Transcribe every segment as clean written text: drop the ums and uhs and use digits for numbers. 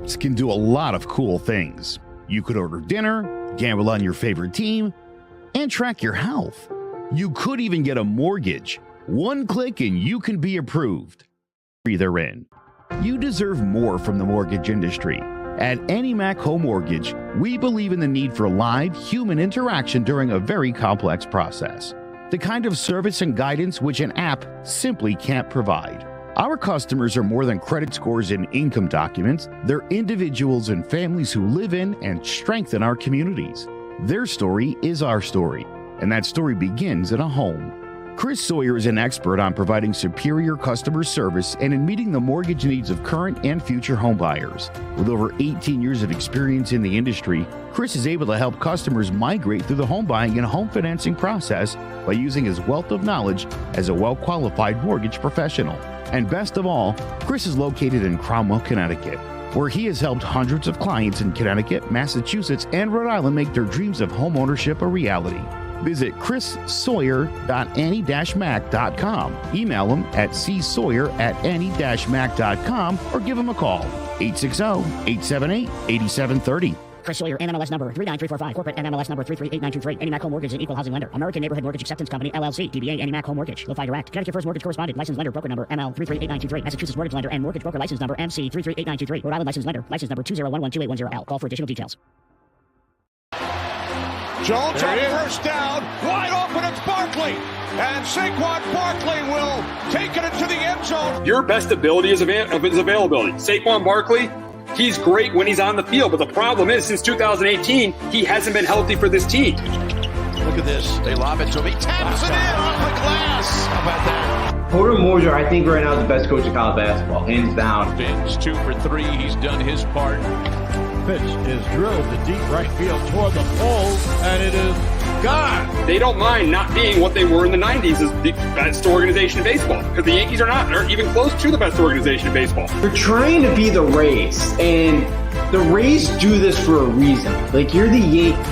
apps can do a lot of cool things. You could order dinner, gamble on your favorite team, and track your health. You could even get a mortgage. One click and you can be approved. They're in. You deserve more from the mortgage industry. At AnyMac Home Mortgage, we believe in the need for live human interaction during a very complex process. The kind of service and guidance which an app simply can't provide. Our customers are more than credit scores and income documents. They're individuals and families who live in and strengthen our communities. Their story is our story, and that story begins in a home. Chris Sawyer is an expert on providing superior customer service and in meeting the mortgage needs of current and future homebuyers. With over 18 years of experience in the industry, Chris is able to help customers migrate through the home buying and home financing process by using his wealth of knowledge as a well-qualified mortgage professional. And best of all, Chris is located in Cromwell, Connecticut, where he has helped hundreds of clients in Connecticut, Massachusetts, and Rhode Island make their dreams of home ownership a reality. Visit chrissawyer.any-mac.com. Email him at csawyer@any-mac.com or give him a call, 860-878-8730. Chris Sawyer, NMLS number 39345, corporate NMLS number 338923. AnyMac Home Mortgage is an equal housing lender. American Neighborhood Mortgage Acceptance Company, LLC. DBA AnyMac Home Mortgage. Lo-Fi Direct. Connecticut First Mortgage Correspondent. Licensed lender. Broker number ML 338923. Massachusetts Mortgage Lender and Mortgage Broker License number MC 338923. Rhode Island Licensed Lender. License number 2011280L. Call for additional details. Jones on first down, wide open, it's Barkley, and Saquon Barkley will take it into the end zone. Your best ability is availability. Saquon Barkley, he's great when he's on the field, but the problem is since 2018, he hasn't been healthy for this team. Look at this, they lob it to him, he taps it in off the glass. How about that? Porter Moser, I think right now is the best coach in college basketball, hands down. Vince 2 for 3, he's done his part. Pitch is drilled to deep right field toward the pole, and it is gone. They don't mind not being what they were in the 90s as the best organization in baseball, because the Yankees are not. They're even close to the best organization in baseball. You're trying to be the Rays, and the Rays do this for a reason. Like, you're the Yankees.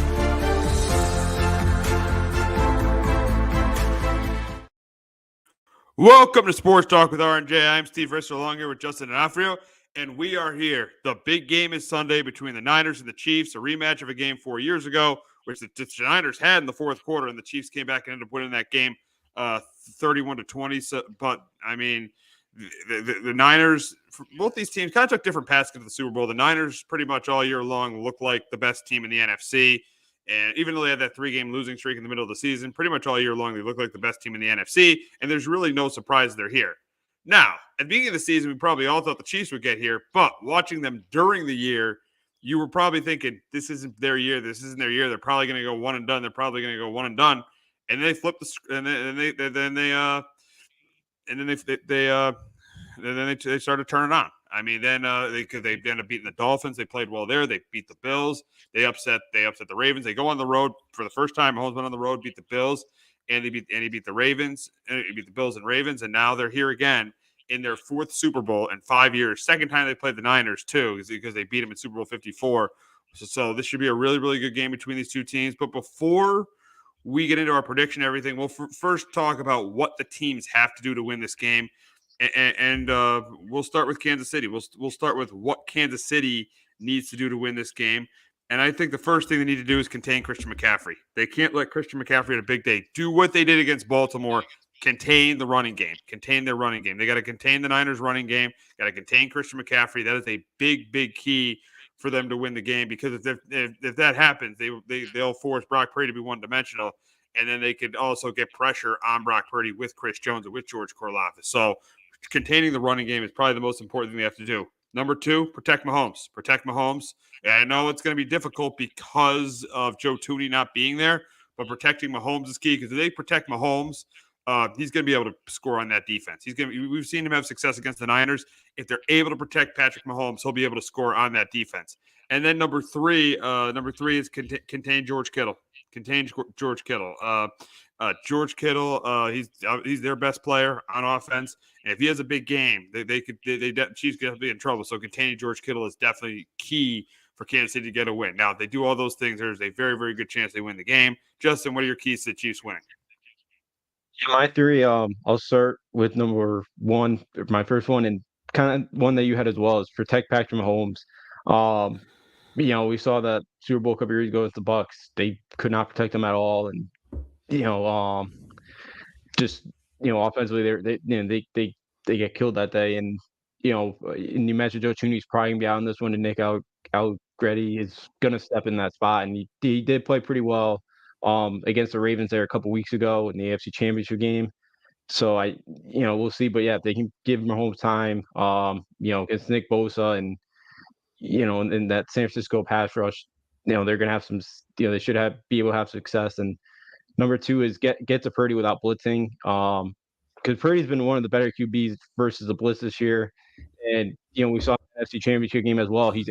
Welcome to Sports Talk with R&J. I'm Steve Risser, along here with Justin D'Onofrio, and we are here. The big game is Sunday between the Niners and the Chiefs, a rematch of a game 4 years ago, which the Niners had in the fourth quarter, and the Chiefs came back and ended up winning that game 31-20. So, but, I mean, the Niners, both these teams kind of took different paths to the Super Bowl. The Niners pretty much all year long looked like the best team in the NFC. And even though they had that 3-game losing streak in the middle of the season, pretty much all year long, they look like the best team in the NFC. And there's really no surprise they're here. Now, at the beginning of the season, we probably all thought the Chiefs would get here. But watching them during the year, you were probably thinking, this isn't their year. This isn't their year. They're probably going to go one and done. They're probably going to go one and done. And they flipped they started turning on. I mean, then they ended up beating the Dolphins. They played well there. They beat the Bills. They upset the Ravens. They go on the road for the first time. Mahomes went on the road, beat the Bills, and he beat the Ravens. And he beat the Bills and Ravens, and now they're here again in their fourth Super Bowl in 5 years. Second time they played the Niners too, because they beat them in Super Bowl 54. So this should be a really, really good game between these two teams. But before we get into our prediction and everything, we'll first talk about what the teams have to do to win this game. And we'll start with Kansas City. We'll start with what Kansas City needs to do to win this game. And I think the first thing they need to do is contain Christian McCaffrey. They can't let Christian McCaffrey at a big day do what they did against Baltimore. Contain the running game. Contain their running game. They got to contain the Niners' running game. Got to contain Christian McCaffrey. That is a big, big key for them to win the game, because if that happens, they'll force Brock Purdy to be one-dimensional, and then they could also get pressure on Brock Purdy with Chris Jones and with George Karlaftis. So containing the running game is probably the most important thing they have to do. Number two, protect Mahomes. Protect Mahomes. And I know it's going to be difficult because of Joe Thuney not being there, but protecting Mahomes is key, because if they protect Mahomes, he's going to be able to score on that defense. We've seen him have success against the Niners. If they're able to protect Patrick Mahomes, he'll be able to score on that defense. And then number three is contain George Kittle. Contain George Kittle. George Kittle, he's their best player on offense, and if he has a big game, Chiefs could be in trouble. So containing George Kittle is definitely key for Kansas City to get a win. Now, if they do all those things, there's a very, very good chance they win the game. Justin, what are your keys to the Chiefs winning? Yeah, my three. I'll start with number one, my first one, and kind of one that you had as well, is protect Patrick Mahomes. We saw that Super Bowl a couple years ago with the Bucks. They could not protect them at all, and you know, just offensively, they get killed that day. And you mentioned Joe Tooney's probably gonna be out in this one, and Nick Allegretti is gonna step in that spot, and he did play pretty well against the Ravens there a couple weeks ago in the AFC Championship game. So we'll see. But yeah, if they can give Mahomes time, against Nick Bosa and that San Francisco pass rush, they're gonna have they should be able to have success. And number two is get to Purdy without blitzing. Because Purdy's been one of the better QBs versus the blitz this year, and we saw the NFC Championship game as well. He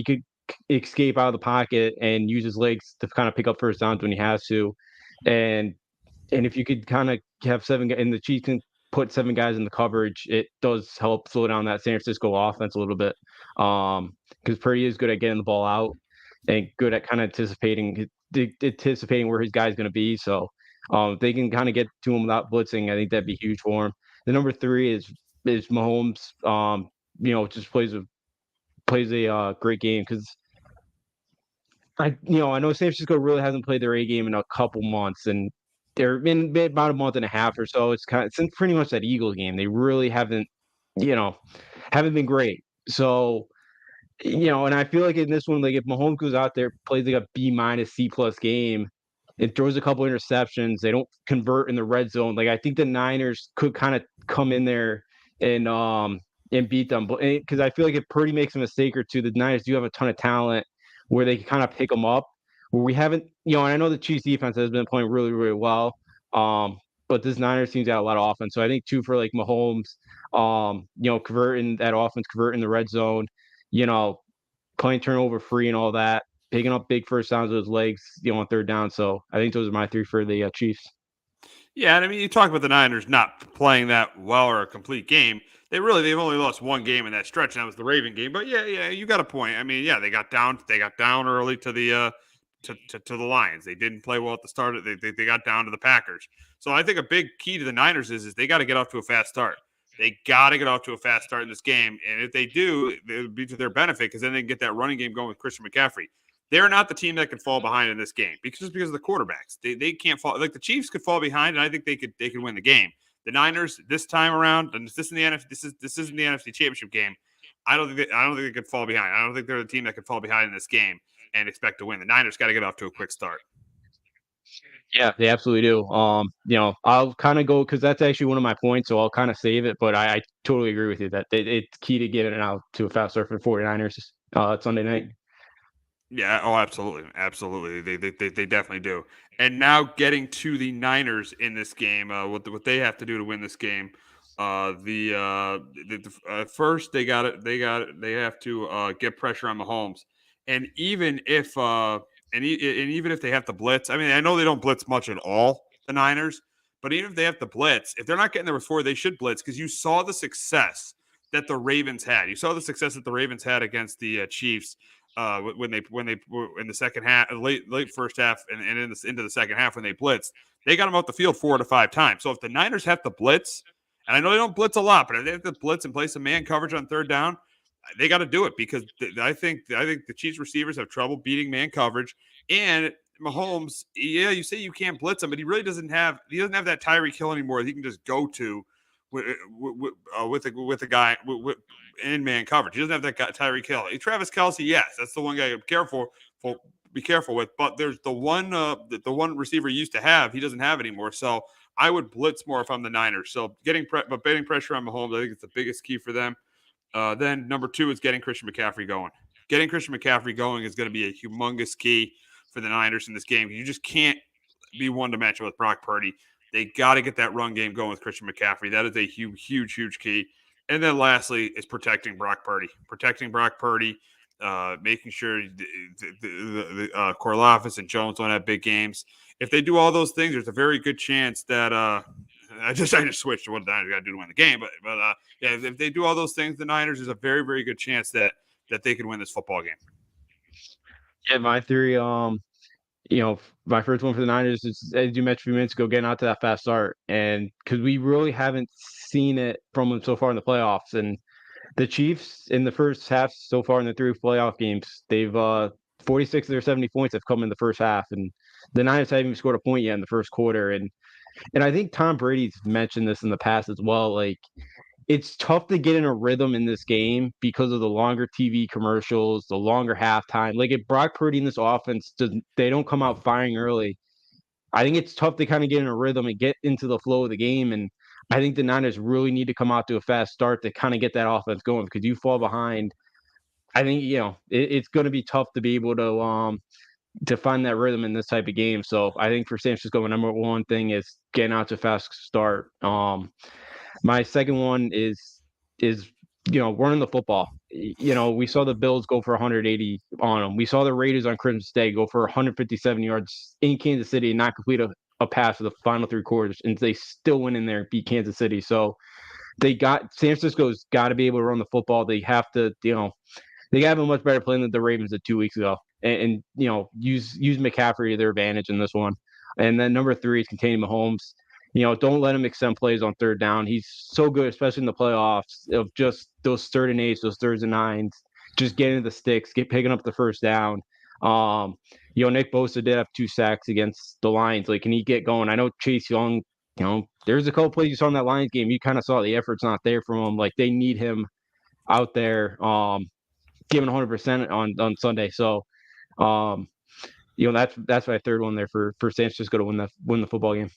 could escape out of the pocket and use his legs to kind of pick up first downs when he has to, and if you could kind of have and the Chiefs can put 7 guys in the coverage, it does help slow down that San Francisco offense a little bit. Because Purdy is good at getting the ball out and good at kind of anticipating where his guy's going to be. So if they can kind of get to him without blitzing, I think that'd be huge for him. The number three is Mahomes. Just plays a great game because I know San Francisco really hasn't played their A game in a couple months, and they're in about a month and a half or so. It's pretty much that Eagles game. They really haven't been great. So and I feel like in this one, like if Mahomes goes out there, plays like a B-C+ game, it throws a couple interceptions, they don't convert in the red zone. Like I think the Niners could kind of come in there and beat them, but because I feel like if Purdy makes a mistake or two, the Niners do have a ton of talent where they can kind of pick them up. Where we haven't, and I know the Chiefs defense has been playing really, really well. But this Niners team's got a lot of offense. So I think too for like Mahomes, converting that offense, converting the red zone, playing turnover free and all that, picking up big first downs with his legs, on third down. So I think those are my three for the Chiefs. Yeah, and I mean, you talk about the Niners not playing that well or a complete game. They've only lost one game in that stretch, and that was the Raven game. But yeah, you got a point. I mean, yeah, they got down early to the to the Lions. They didn't play well at the start. They got down to the Packers. So I think a big key to the Niners is they got to get off to a fast start. They got to get off to a fast start in this game, and if they do, it'll be to their benefit because then they can get that running game going with Christian McCaffrey. They're not the team that can fall behind in this game because of the quarterbacks. They can't fall. Like the Chiefs could fall behind, and I think they could win the game. The Niners this time around, and this isn't the NFC Championship game. I don't think they could fall behind. I don't think they're the team that could fall behind in this game and expect to win. The Niners got to get off to a quick start. Yeah, they absolutely do. I'll kind of go because that's actually one of my points, so I'll kind of save it. But I totally agree with you that it's key to getting it out to a fast start for the 49ers Sunday night. Yeah. Oh, absolutely, absolutely. They definitely do. And now getting to the Niners in this game, what they have to do to win this game. First they got it. They have to get pressure on Mahomes, and even if even if they have to blitz, I mean, I know they don't blitz much at all, the Niners, but even if they have to blitz, if they're not getting there before, they should blitz because you saw the success that the Ravens had. You saw the success that the Ravens had against the Chiefs when they were in the second half, late first half, and into the second half when they blitzed. They got them out the field 4 to 5 times. So if the Niners have to blitz, and I know they don't blitz a lot, but if they have to blitz and play some man coverage on third down, they got to do it because I think the Chiefs receivers have trouble beating man coverage. And Mahomes, yeah, you say you can't blitz him, but he really doesn't have that Tyreek Hill anymore that he can just go to with a guy in man coverage. He doesn't have that guy Tyreek Hill. Travis Kelce, yes, that's the one guy be careful with. But there's the one receiver he used to have, he doesn't have anymore. So I would blitz more if I'm the Niners. So getting pressure on Mahomes, I think it's the biggest key for them. Then number 2 is getting Christian McCaffrey going. Getting Christian McCaffrey going is going to be a humongous key for the Niners in this game. You just can't be one to match with Brock Purdy. They got to get that run game going with Christian McCaffrey. That is a huge key. And then lastly is protecting Brock Purdy. Making sure the Karlaftis and Jones don't have big games. If they do all those things, there's a very good chance that I just switched to what the Niners got to do to win the game. But yeah, if they do all those things, the Niners, there's a very good chance that they could win this football game. Yeah, my theory, my first one for the Niners is, as you mentioned a few minutes ago, getting out to that fast start. And because we really haven't seen it from them so far in the playoffs. And the Chiefs in the first half so far in the 3 playoff games, they've 46 of their 70 points have come in the first half, and the Niners haven't even scored a point yet in the first quarter. And I think Tom Brady's mentioned this in the past as well. Like, it's tough to get in a rhythm in this game because of the longer TV commercials, the longer halftime. Like, if Brock Purdy in this offense they don't come out firing early, I think it's tough to kind of get in a rhythm and get into the flow of the game. And I think the Niners really need to come out to a fast start to kind of get that offense going, because you fall behind. I think it's going to be tough to be able to find that rhythm in this type of game. So I think for San Francisco, my number one thing is getting out to a fast start. My second one is running the football. We saw the Bills go for 180 on them. We saw the Raiders on Christmas Day go for 157 yards in Kansas City and not complete a pass for the final 3 quarters, and they still went in there and beat Kansas City. So San Francisco's got to be able to run the football. They have to, they have a much better plan than the Ravens did 2 weeks ago, and use McCaffrey to their advantage in this one. And then number 3 is containing Mahomes. Don't let him extend plays on third down. He's so good, especially in the playoffs, of just those 3rd and 8s, those 3rds and 9s, just getting the sticks, picking up the first down. Nick Bosa did have 2 sacks against the Lions. Like, can he get going? I know Chase Young, there's a couple plays you saw in that Lions game. You kind of saw the effort's not there from him. Like, they need him out there, giving 100% on Sunday. So, that's my third one there for San Francisco to win the football game.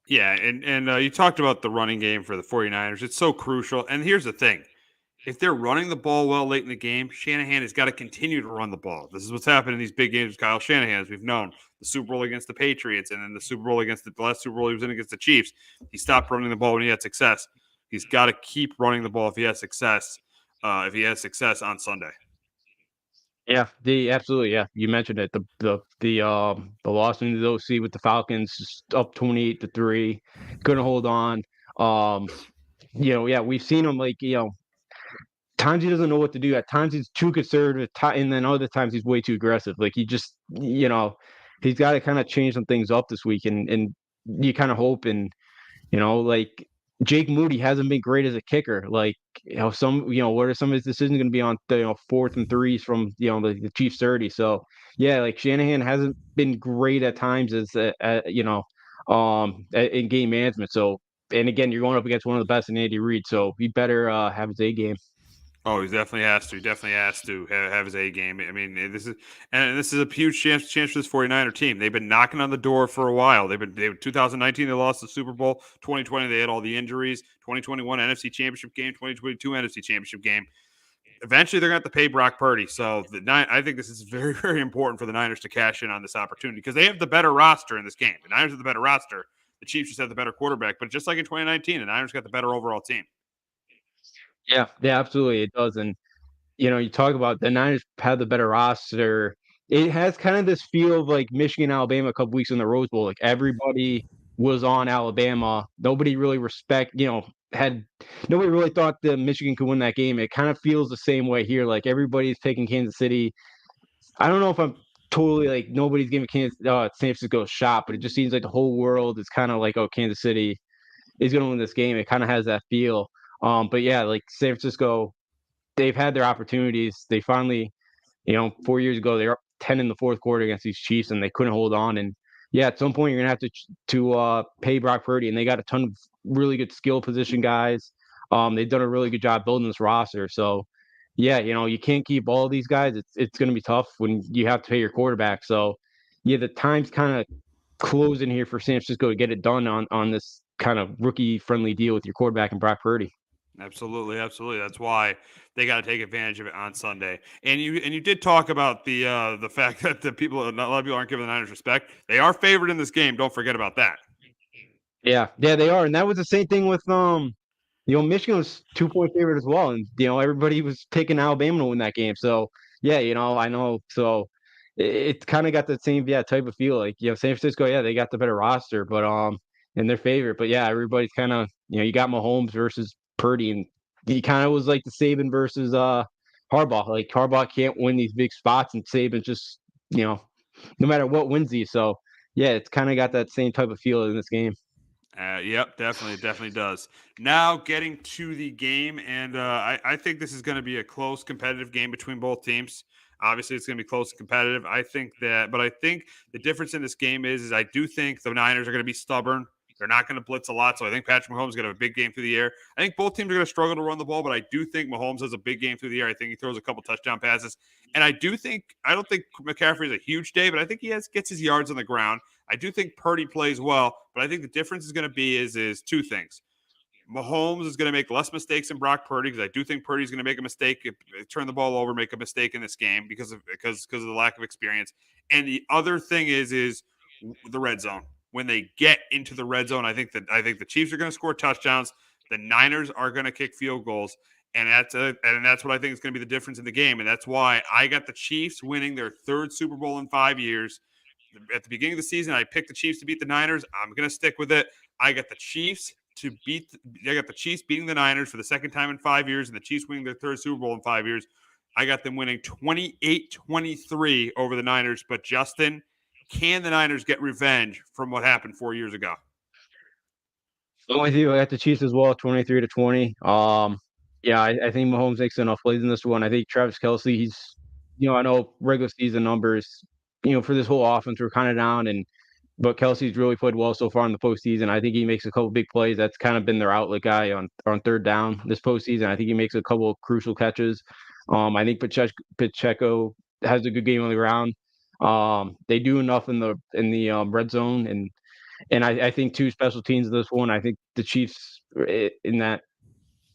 Yeah, and you talked about the running game for the 49ers. It's so crucial. And here's the thing. If they're running the ball well late in the game, Shanahan has got to continue to run the ball. This is what's happened in these big games with Kyle Shanahan, as we've known. The Super Bowl against the Patriots, and then the Super Bowl against the last Super Bowl he was in against the Chiefs. He stopped running the ball when he had success. He's got to keep running the ball if he has success. If he has success on Sunday. Yeah, absolutely. Yeah, you mentioned it. The loss in the OC with the Falcons, just up 28-3, couldn't hold on. We've seen him, like, times he doesn't know what to do. At times he's too conservative, and then other times he's way too aggressive. Like, he just, he's got to kind of change some things up this week, and you kind of hope. And like, Jake Moody hasn't been great as a kicker. Like, what are some of his decisions going to be on 4th and 3s from the Chiefs 30? So yeah, like, Shanahan hasn't been great at times as in game management. So, and again, you're going up against one of the best in Andy Reid, so he better have his A game. Oh, he definitely has to. He definitely has to have his A game. I mean, this is a huge chance for this 49er team. They've been knocking on the door for a while. They 2019 they lost the Super Bowl. 2020 they had all the injuries. 2021 NFC Championship game. 2022 NFC Championship game. Eventually they're going to have to pay Brock Purdy. So I think this is very, very important for the Niners to cash in on this opportunity, because they have the better roster in this game. The Niners have the better roster. The Chiefs just have the better quarterback. But just like in 2019, the Niners got the better overall team. Yeah, absolutely, it does. And you talk about the Niners have the better roster. It has kind of this feel of like Michigan, Alabama a couple weeks in the Rose Bowl. Like, everybody was on Alabama. Nobody really nobody really thought that Michigan could win that game. It kind of feels the same way here. Like, everybody's taking Kansas City. I don't know if I'm totally, like, nobody's giving San Francisco a shot, but it just seems like the whole world is kind of like, oh, Kansas City is going to win this game. It kind of has that feel. But yeah, like, San Francisco, they've had their opportunities. They finally, 4 years ago, they were up 10 in the fourth quarter against these Chiefs, and they couldn't hold on. And yeah, at some point you're gonna have to pay Brock Purdy, and they got a ton of really good skill position guys. They've done a really good job building this roster. So yeah, you can't keep all these guys. It's gonna be tough when you have to pay your quarterback. So yeah, the time's kind of closing here for San Francisco to get it done on this kind of rookie friendly deal with your quarterback and Brock Purdy. Absolutely. That's why they got to take advantage of it on Sunday. And you did talk about the fact that a lot of people aren't giving the Niners respect. They are favored in this game. Don't forget about that. Yeah, they are, and that was the same thing with Michigan was 2-point favorite as well, and everybody was taking Alabama to win that game. So yeah, I know. So it's kind of got the same type of feel. Like, San Francisco, yeah, they got the better roster, but and their favorite. But yeah, everybody's kind of you got Mahomes versus Purdy, and he kind of was like the Saban versus Harbaugh. Like, Harbaugh can't win these big spots, and Saban just no matter what wins these. So yeah, it's kind of got that same type of feel in this game. Yep, definitely does. Now getting to the game, and I think this is going to be a close, competitive game between both teams. Obviously, it's going to be close and competitive. But I think the difference in this game is I do think the Niners are going to be stubborn. They're not going to blitz a lot, so I think Patrick Mahomes is going to have a big game through the air. I think both teams are going to struggle to run the ball, but I do think Mahomes has a big game through the air. I think he throws a couple touchdown passes, and I don't think McCaffrey is a huge day, but I think gets his yards on the ground. I do think Purdy plays well, but I think the difference is going to be is two things. Mahomes is going to make less mistakes than Brock Purdy because I do think Purdy's going to make a mistake, turn the ball over, make a mistake in this game because of the lack of experience. And the other thing is the red zone. When they get into the red zone, I think the Chiefs are going to score touchdowns. The Niners are going to kick field goals, and that's what I think is going to be the difference in the game. And that's why I got the Chiefs winning their third Super Bowl in 5 years. At the beginning of the season, I picked the Chiefs to beat the Niners. I'm going to stick with it. I got the Chiefs beating the Niners for the second time in 5 years, and the Chiefs winning their third Super Bowl in 5 years. I got them winning 28-23 over the Niners. But Justin, can the Niners get revenge from what happened 4 years ago? I'm with you. I got the Chiefs as well, 23-20. Yeah, I think Mahomes makes enough plays in this one. I think Travis Kelce, I know regular season numbers, for this whole offense were kind of down, but Kelsey's really played well so far in the postseason. I think he makes a couple big plays. That's kind of been their outlet guy on third down this postseason. I think he makes a couple of crucial catches. I think Pacheco has a good game on the ground. They do enough in the red zone, and I think two special teams of this one. I think the Chiefs in that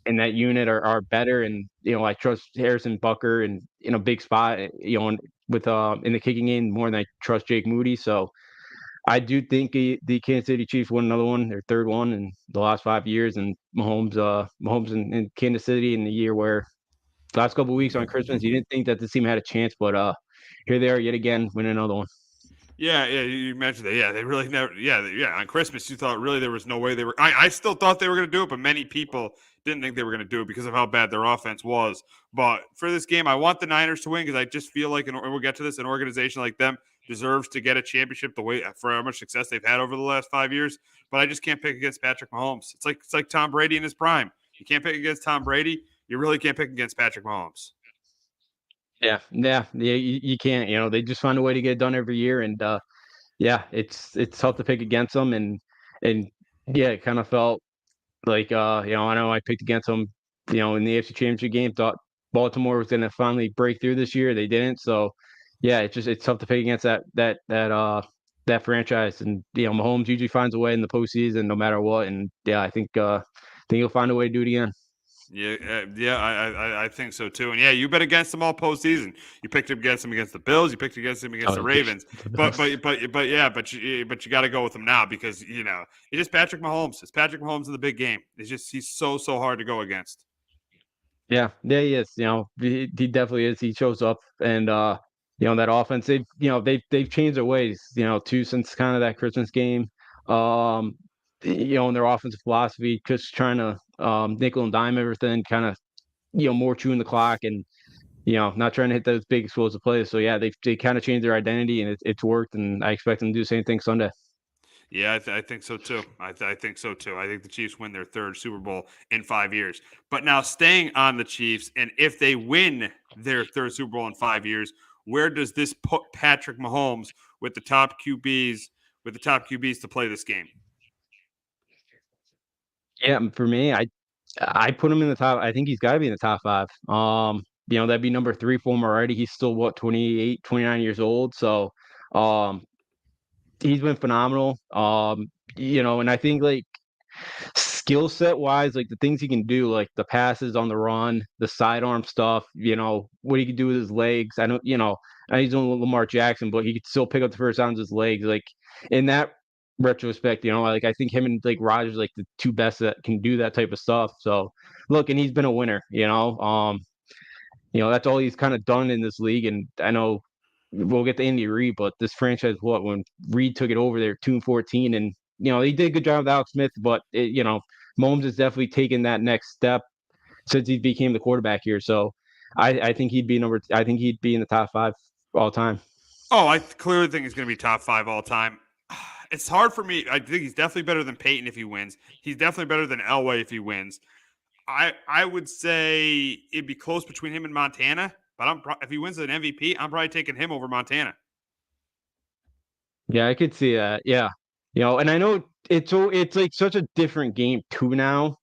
unit are better, and I trust Harrison Bucker and in a big spot, with in the kicking game more than I trust Jake Moody. So I do think the Kansas City Chiefs won another one, their third one in the last 5 years, and Mahomes in Kansas City in the year where last couple of weeks on Christmas, you didn't think that this team had a chance, but here they are yet again winning another one. Yeah, you mentioned that. Yeah, they really never. Yeah. On Christmas, you thought really there was no way they were. I still thought they were going to do it, but many people didn't think they were going to do it because of how bad their offense was. But for this game, I want the Niners to win because I just feel like, and we'll get to this, an organization like them deserves to get a championship for how much success they've had over the last 5 years. But I just can't pick against Patrick Mahomes. It's like Tom Brady in his prime. You can't pick against Tom Brady. You really can't pick against Patrick Mahomes. Yeah. You can't. They just find a way to get it done every year, and yeah, it's tough to pick against them, and yeah, it kind of felt like I know I picked against them, in the AFC Championship game. Thought Baltimore was going to finally break through this year. They didn't. So yeah, it's tough to pick against that franchise. And Mahomes usually finds a way in the postseason, no matter what. And yeah, I think he'll find a way to do it again. I think so too. And yeah, you bet against them all postseason. You picked against them against the Bills. You picked against them against the Ravens. But you got to go with them now because it's just Patrick Mahomes. It's Patrick Mahomes in the big game. He's so hard to go against. Yeah, he is. He definitely is. He shows up, and that offense. They've changed their ways. Too, since kind of that Christmas game. In their offensive philosophy, just trying to nickel and dime everything, kind of more chewing the clock, and not trying to hit those big explosive plays. So yeah, they kind of changed their identity, and it's worked, and I expect them to do the same thing Sunday. Yeah, I think so too. I think so too. I think the Chiefs win their third Super Bowl in 5 years. But now staying on the Chiefs, and if they win their third Super Bowl in 5 years, where does this put Patrick Mahomes with the top QBs to play this game? Yeah, for me, I put him in the top. I think he's got to be in the top 5. That'd be number 3 for him already. He's still 28, 29 years old. So, he's been phenomenal. And I think like skill set wise, like the things he can do, like the passes on the run, the sidearm stuff, what he can do with his legs. I don't, he's doing Lamar Jackson, but he could still pick up the first downs with his legs. Like in that retrospect, like I think him and like Rodgers, like the two best that can do that type of stuff. So look, and he's been a winner, that's all he's kind of done in this league. And I know we'll get to Andy Reid, but this franchise, when Reid took it over, they're 2-14, and he did a good job with Alex Smith, but Mahomes has definitely taken that next step since he became the quarterback here. So I think he'd be in the top 5 all time. Oh, I clearly think he's going to be top 5 all time. it's hard for me. I think he's definitely better than Peyton if he wins. He's definitely better than Elway if he wins. I would say it'd be close between him and Montana, but if he wins an MVP, I'm probably taking him over Montana. Yeah, I could see that. Yeah. And I know it's like such a different game too now,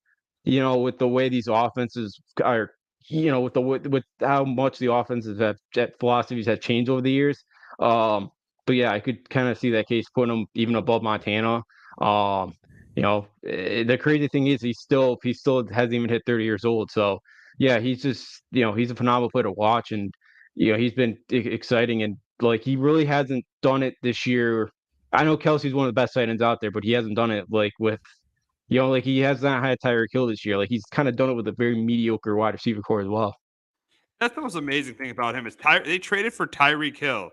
with the way these offenses are, with how much the offenses that philosophies have changed over the years. But yeah, I could kind of see that case putting him even above Montana. The crazy thing is he still hasn't even hit 30 years old. So yeah, he's just, he's a phenomenal player to watch, and he's been exciting, and like he really hasn't done it this year. I know Kelsey's one of the best tight ends out there, but he hasn't done it like with, like he has not had Tyreek Hill this year. Like he's kind of done it with a very mediocre wide receiver core as well. That's the most amazing thing about him is they traded for Tyreek Hill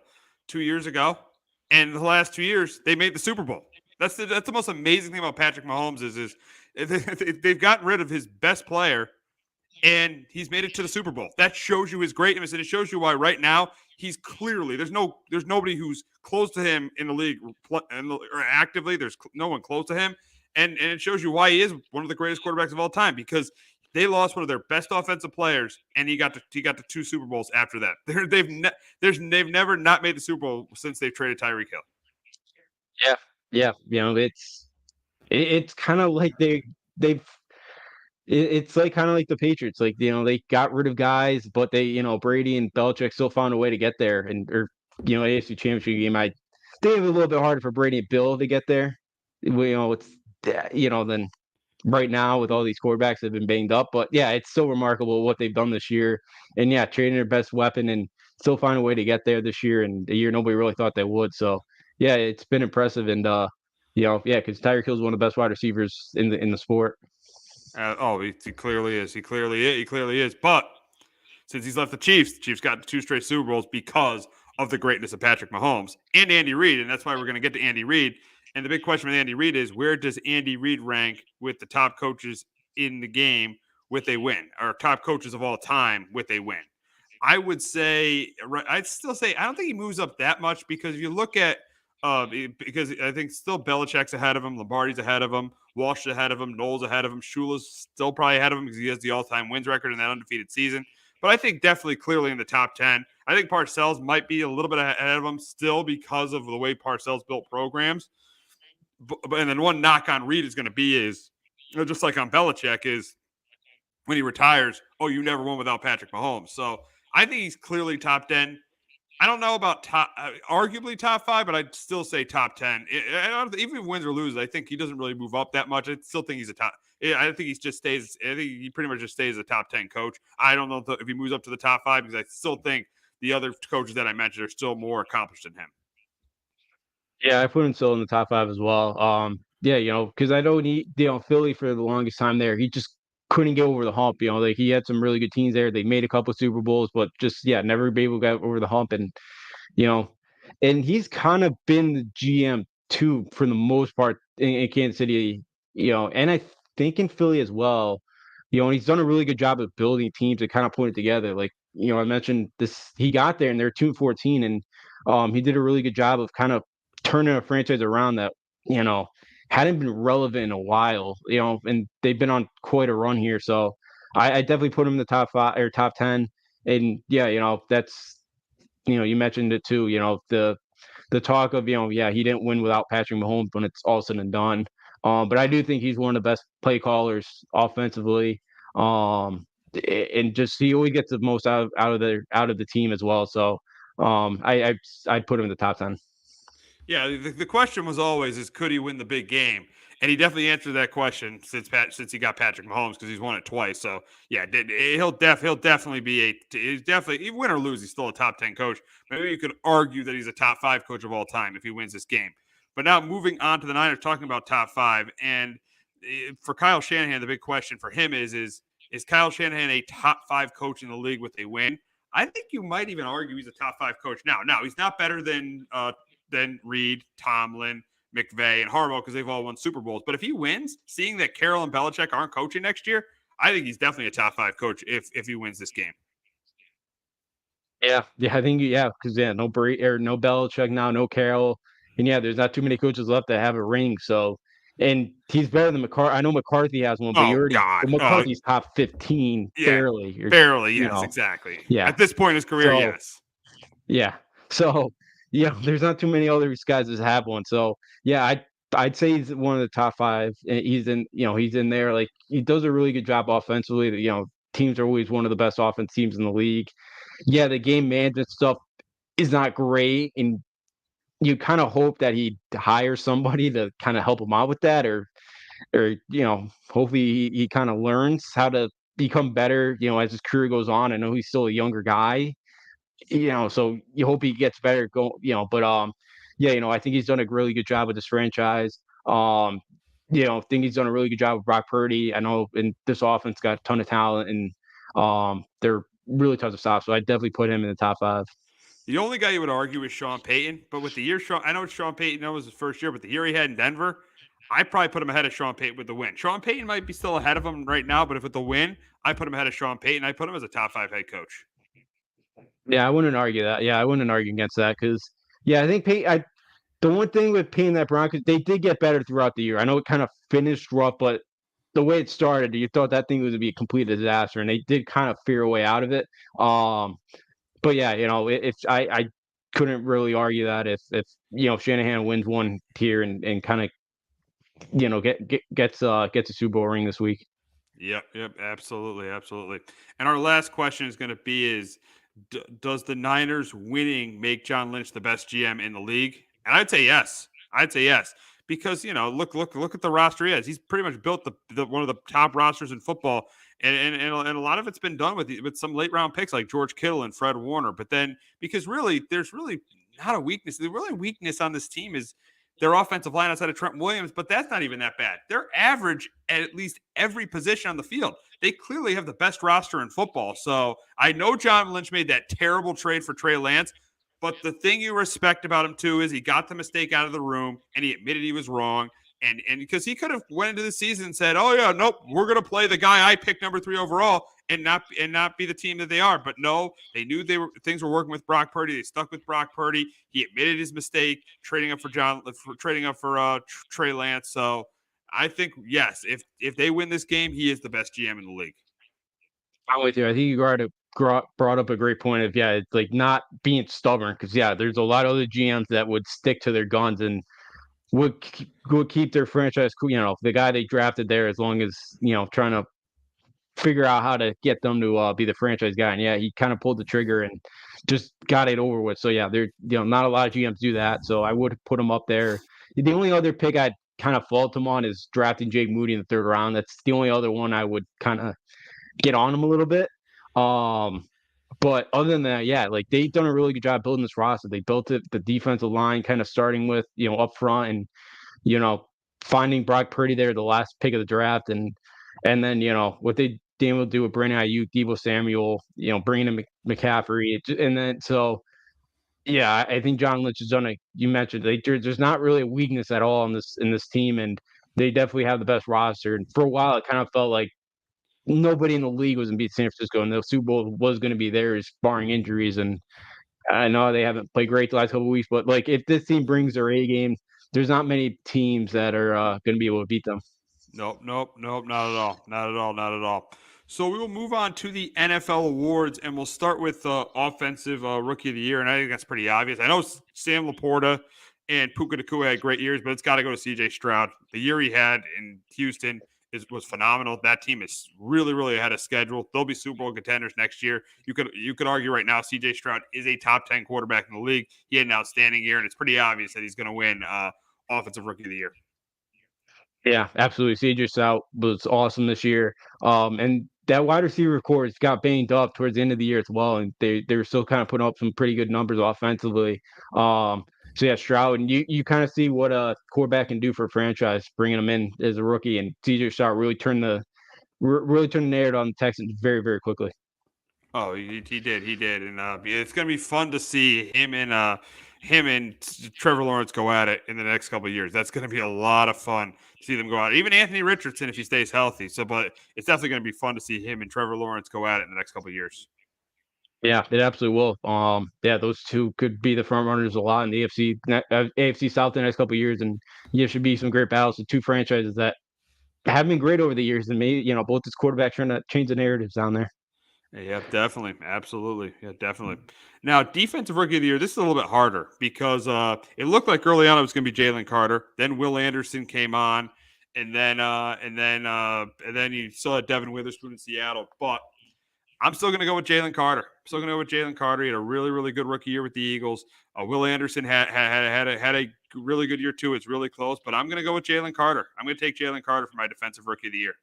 2 years ago, and the last 2 years they made the Super Bowl. That's the most amazing thing about Patrick Mahomes is they've gotten rid of his best player, and he's made it to the Super Bowl. That shows you his greatness, and it shows you why right now he's clearly there's nobody who's close to him in the league or actively. There's no one close to him, and it shows you why he is one of the greatest quarterbacks of all time, because they lost one of their best offensive players, and he got to 2 Super Bowls after that. They've never not made the Super Bowl since they've traded Tyreek Hill. Yeah, yeah, it's kind of like they've it's like kind of like the Patriots. Like, they got rid of guys, but Brady and Belichick still found a way to get there. Or AFC Championship game, they have a little bit harder for Brady and Bill to get there. It's than right now with all these quarterbacks that have been banged up. But yeah, it's still remarkable what they've done this year. And yeah, trading their best weapon and still find a way to get there this year, and a year nobody really thought they would. So yeah, it's been impressive. And yeah, because Tyreek Hill is one of the best wide receivers in the sport. He clearly is. He clearly is. But since he's left the Chiefs got 2 straight Super Bowls because of the greatness of Patrick Mahomes and Andy Reid, and that's why we're going to get to Andy Reid. And the big question with Andy Reid is, where does Andy Reid rank with the top coaches in the game with a win, or top coaches of all time with a win? I'd still say I don't think he moves up that much, because if you look at because I think still Belichick's ahead of him, Lombardi's ahead of him, Walsh is ahead of him, Knowles ahead of him, Shula's still probably ahead of him because he has the all-time wins record in that undefeated season. But I think definitely clearly in the top 10. I think Parcells might be a little bit ahead of him still because of the way Parcells built programs. And then one knock on Reid is going to be is, just like on Belichick, is when he retires, you never won without Patrick Mahomes. So I think he's clearly top 10. I don't know about arguably top 5, but I'd still say top 10. Even if he wins or loses, I think he doesn't really move up that much. I still think he's a top. I think he pretty much just stays a top 10 coach. I don't know if he moves up to the top 5, because I still think the other coaches that I mentioned are still more accomplished than him. Yeah, I put him still in the top 5 as well. Yeah, because I know Philly for the longest time there, he just couldn't get over the hump. Like he had some really good teams there. They made a couple Super Bowls, but just never be able to get over the hump. And and he's kind of been the GM too for the most part in Kansas City. And I think in Philly as well. And he's done a really good job of building teams and kind of putting it together. Like I mentioned this, he got there and they're 2-14, and he did a really good job of kind of turning a franchise around that hadn't been relevant in a while, and they've been on quite a run here. So I definitely put him in the top 5 or top 10. And yeah, that's you mentioned it too. The talk of he didn't win without Patrick Mahomes when it's all said and done. But I do think he's one of the best play callers offensively. And just he always gets the most out of the team as well. So I'd put him in the top 10. Yeah, the question was always is could he win the big game, and he definitely answered that question since he got Patrick Mahomes, because he's won it twice. So yeah, he'll definitely be he's definitely, even win or lose, he's still a top 10 coach. Maybe you could argue that he's a top 5 coach of all time if he wins this game. But now moving on to the Niners, talking about top 5, and for Kyle Shanahan, the big question for him is Kyle Shanahan a top 5 coach in the league with a win? I think you might even argue he's a top 5 coach now. Now he's not better than Reid, Tomlin, McVay, and Harbaugh, because they've all won Super Bowls. But if he wins, seeing that Carroll and Belichick aren't coaching next year, I think he's definitely a top 5 coach if he wins this game. Yeah, I think because no Brady or no Belichick now, no Carroll. And yeah, there's not too many coaches left that have a ring. So, and he's better than McCarthy. I know McCarthy has one, but Oh God. McCarthy's top 15 Yeah. barely. Or, Barely. you Yes. know, Exactly. yeah. At this point in his career, So yes. yeah. So yeah, there's not too many other guys that have one. So yeah, I'd say he's one of the top 5. And he's in there. Like he does a really good job offensively. Teams are always one of the best offense teams in the league. Yeah, the game management stuff is not great, and you kind of hope that he hires somebody to kind of help him out with that, or hopefully he kind of learns how to become better. As his career goes on. I know he's still a younger guy, so you hope he gets better. But yeah, I think he's done a really good job with this franchise. Think he's done a really good job with Brock Purdy. I know, in this offense got a ton of talent, and they're really tough to stop. So I definitely put him in the top 5. The only guy you would argue is Sean Payton, but with the year I know Sean Payton, that was his first year, but the year he had in Denver, I probably put him ahead of Sean Payton with the win. Sean Payton might be still ahead of him right now, but if with the win, I put him ahead of Sean Payton. I put him as a top 5 head coach. Yeah, I wouldn't argue that. Yeah, I wouldn't argue against that because, yeah, I think the one thing with Payton that Broncos, they did get better throughout the year. I know it kind of finished rough, but the way it started, you thought that thing was going to be a complete disaster, and they did kind of fear a way out of it. But yeah, I couldn't really argue that if Shanahan wins one here and kind of gets a Super Bowl ring this week. Yep, absolutely, absolutely. And our last question is going to be does the Niners winning make John Lynch the best GM in the league? And I'd say yes. I'd say yes because look at the roster he has. He's pretty much built the one of the top rosters in football, and a lot of it's been done with some late round picks like George Kittle and Fred Warner. But then because really there's really not a weakness. The really weakness on this team is their offensive line outside of Trent Williams, but that's not even that bad. They're average at least every position on the field. They clearly have the best roster in football. So I know John Lynch made that terrible trade for Trey Lance, but the thing you respect about him too is he got the mistake out of the room and he admitted he was wrong. And because he could have went into the season and said, "Oh yeah, nope, we're gonna play the guy I picked number 3 overall and not be the team that they are." But no, they knew things were working with Brock Purdy. They stuck with Brock Purdy. He admitted his mistake, trading up for Trey Lance. So I think yes, if they win this game, he is the best GM in the league. I'm with you. I think you already brought up a great point of, yeah, it's like not being stubborn because, yeah, there's a lot of other GMs that would stick to their guns and would keep their franchise cool. The guy they drafted there, as long as trying to figure out how to get them to be the franchise guy. And yeah, he kind of pulled the trigger and just got it over with. So yeah, there not a lot of GMs do that. So I would put him up there. The only other pick I'd kind of fault him on is drafting Jake Moody in the 3rd round. That's the only other one I would kind of get on him a little bit. But other than that, yeah, like they've done a really good job building this roster. They built it, the defensive line, kind of starting with up front, and finding Brock Purdy there, the last pick of the draft, and then what they able to do with Brandon Ayuk, Deebo Samuel, bringing in McCaffrey, and then so. Yeah, I think John Lynch has done you mentioned there's not really a weakness at all in this team, and they definitely have the best roster. And for a while, it kind of felt like nobody in the league was going to beat San Francisco, and the Super Bowl was going to be theirs, barring injuries. And I know they haven't played great the last couple of weeks, but like if this team brings their A game, there's not many teams that are going to be able to beat them. Nope, not at all. So we will move on to the NFL awards, and we'll start with offensive rookie of the year, and I think that's pretty obvious. I know Sam Laporta and Puka Nacua had great years, but it's got to go to C.J. Stroud. The year he had in Houston was phenomenal. That team is really, really ahead of schedule. They'll be Super Bowl contenders next year. You could argue right now C.J. Stroud is a top 10 quarterback in the league. He had an outstanding year, and it's pretty obvious that he's going to win offensive rookie of the year. Yeah, absolutely. CJ Stroud was awesome this year. And that wide receiver corps got banged up towards the end of the year as well, and they were still kind of putting up some pretty good numbers offensively. So yeah, Stroud, and you kind of see what a quarterback can do for a franchise, bringing him in as a rookie, and CJ Stroud really turned the narrative on the Texans very, very quickly. Oh, he did, and it's going to be fun to see him and Trevor Lawrence go at it in the next couple of years. That's going to be a lot of fun to see them go at it. Even Anthony Richardson, if he stays healthy. So, but it's definitely going to be fun to see him and Trevor Lawrence go at it in the next couple of years. Yeah, it absolutely will. Yeah, those two could be the front runners a lot in the AFC South the next couple of years, and yeah, should be some great battles. The two franchises that have been great over the years, and maybe both these quarterbacks trying to change the narratives down there. Yeah, definitely. Absolutely. Yeah, definitely. Now, defensive rookie of the year, this is a little bit harder because it looked like early on it was going to be Jalen Carter. Then Will Anderson came on, and then you saw Devin Witherspoon in Seattle. But I'm still going to go with Jalen Carter. I'm still going to go with Jalen Carter. He had a really, really good rookie year with the Eagles. Will Anderson had a really good year too. It's really close, but I'm going to go with Jalen Carter. I'm going to take Jalen Carter for my defensive rookie of the year.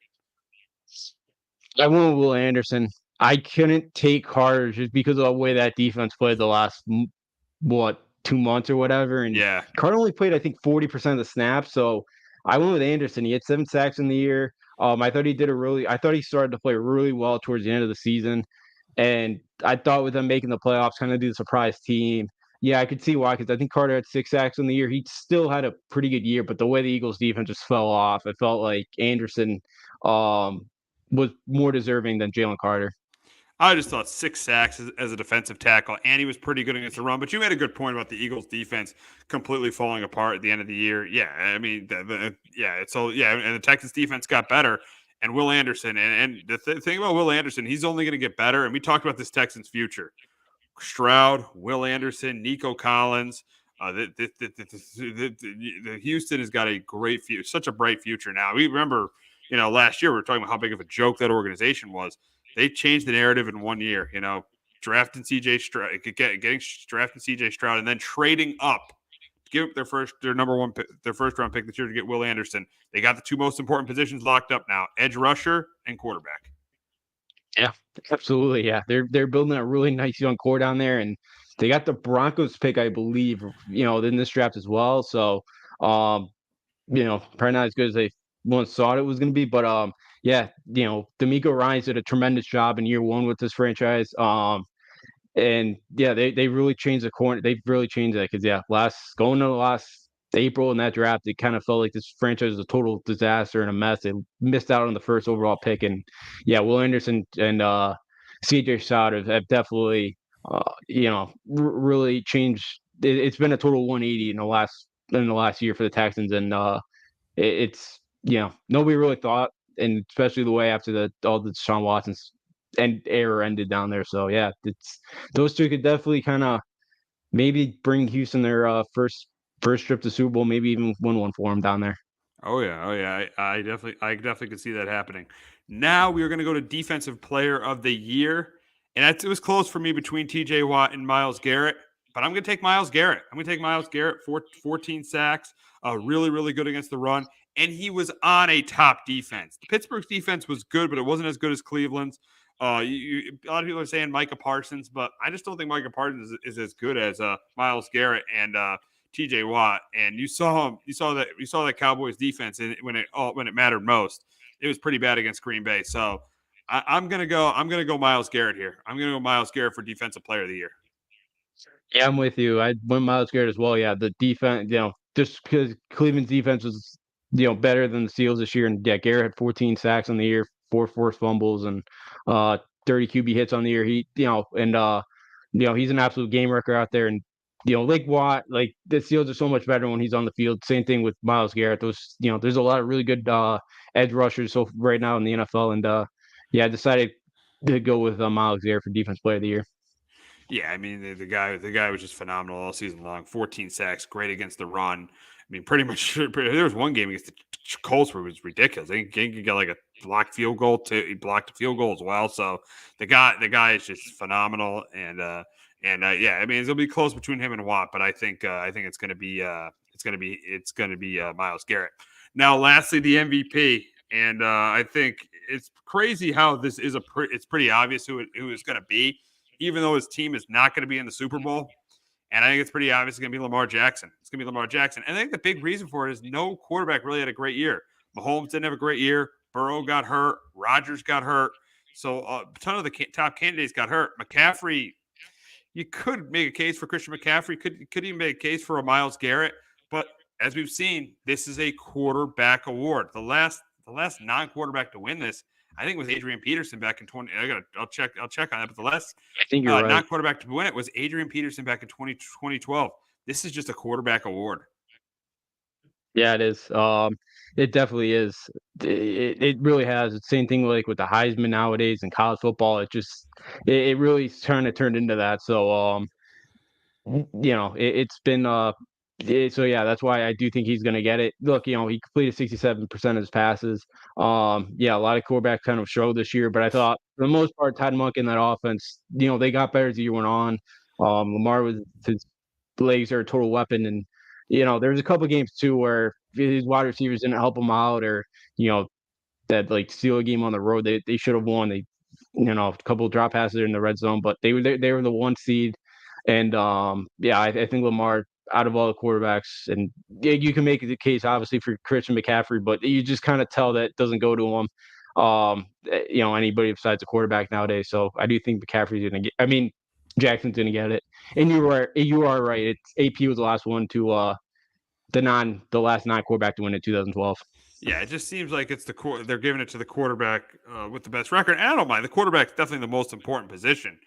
I went with Will Anderson. I couldn't take Carter just because of the way that defense played the last 2 months or whatever. And Yeah, Carter only played, I think, 40% of the snaps. So I went with Anderson. He had 7 sacks in the year. I thought he started to play really well towards the end of the season. And I thought with them making the playoffs, kind of do the surprise team. Yeah, I could see why, because I think Carter had 6 sacks in the year. He still had a pretty good year, but the way the Eagles defense just fell off, it felt like Anderson um, was more deserving than Jalen Carter. I just thought 6 sacks as a defensive tackle, and he was pretty good against the run. But you made a good point about the Eagles' defense completely falling apart at the end of the year. Yeah, I mean, and the Texans' defense got better, and Will Anderson, and the thing about Will Anderson, he's only going to get better. And we talked about this Texans' future: Stroud, Will Anderson, Nico Collins. The Houston has got a great future, such a bright future now. We remember, last year we were talking about how big of a joke that organization was. They changed the narrative in 1 year. Drafting CJ Stroud, getting drafting CJ Stroud, and then trading up to give up their first round pick this year to get Will Anderson. They got the two most important positions locked up now: edge rusher and quarterback. Yeah, absolutely. Yeah, they're building a really nice young core down there, and they got the Broncos pick, I believe, in this draft as well. So, um, probably not as good as they once thought it was going to be, but yeah, D'Amico Ryans did a tremendous job in year one with this franchise. And yeah, they really changed the corner. They've really changed that because going to the last April in that draft, it kind of felt like this franchise was a total disaster and a mess. They missed out on the first overall pick, and yeah, Will Anderson and CJ Stroud have definitely really changed. It's been a total 180 in the last year for the Texans, and it's nobody really thought, and especially the way after all the Deshaun Watson's and era ended down there. So yeah, it's those two could definitely kind of maybe bring Houston their first trip to Super Bowl, maybe even win one for them down there. Oh yeah. I definitely could see that happening. Now we are going to go to defensive player of the year, and it was close for me between T.J. Watt and Myles Garrett, but I'm going to take Myles Garrett. 14 sacks, really really good against the run, and he was on a top defense. Pittsburgh's defense was good, but it wasn't as good as Cleveland's. A lot of people are saying Micah Parsons, but I just don't think Micah Parsons is as good as Myles Garrett and TJ Watt, and you saw that Cowboys defense when it mattered most. It was pretty bad against Green Bay. So I'm gonna go Myles Garrett here. I'm gonna go Myles Garrett for defensive player of the year. Yeah, I'm with you. I went Myles Garrett as well. Yeah, the defense, just because Cleveland's defense was, better than the Seals this year, and yeah, Garrett had 14 sacks on the year, 4 forced fumbles, and 30 QB hits on the year. He's an absolute game wrecker out there, and like Watt, like the Seals are so much better when he's on the field. Same thing with Myles Garrett. There's a lot of really good edge rushers so right now in the NFL, and I decided to go with Myles Garrett for defense player of the year. Yeah, I mean the guy was just phenomenal all season long. 14 sacks, great against the run. I mean, pretty much there was one game against the Colts where it was ridiculous. I think he got like a blocked field goal too. He blocked a field goal as well. So the guy is just phenomenal. And yeah, I mean it'll be close between him and Watt, but I think it's gonna be Myles Garrett. Now, lastly, the MVP, and I think it's crazy how this is it's pretty obvious who it's gonna be, even though his team is not going to be in the Super Bowl. And I think it's pretty obvious it's going to be Lamar Jackson. It's going to be Lamar Jackson. And I think the big reason for it is no quarterback really had a great year. Mahomes didn't have a great year. Burrow got hurt. Rodgers got hurt. So a ton of the top candidates got hurt. McCaffrey, you could make a case for Christian McCaffrey. Could even make a case for a Myles Garrett. But as we've seen, this is a quarterback award. The last non-quarterback to win this, I think it was Adrian Peterson back in 20. I'll check on that. But the last I think you're right. non-quarterback to win it was Adrian Peterson back in 2012. This is just a quarterback award. Yeah, it is. It definitely is. It really has. It's the same thing like with the Heisman nowadays in college football. It really turned into that. So it's been so yeah, that's why I do think he's gonna get it. Look, he completed 67% of his passes. Yeah, a lot of quarterbacks kind of showed this year, but I thought for the most part, Todd Monk in that offense, they got better as the year went on. Lamar was his legs are a total weapon, and there's a couple games too where his wide receivers didn't help him out, or that like steal a game on the road. They should have won. They a couple of drop passes in the red zone, but they were the 1 seed. And yeah, I think Lamar, out of all the quarterbacks, and yeah, you can make the case obviously for Christian McCaffrey, but you just kind of tell that it doesn't go to him. Anybody besides a quarterback nowadays. So I do think McCaffrey's gonna get. I mean, Jackson's gonna get it. And you are right. It's AP was the last one to the last non-quarterback to win in 2012. Yeah, it just seems like it's they're giving it to the quarterback with the best record. And I don't mind. The quarterback's definitely the most important position.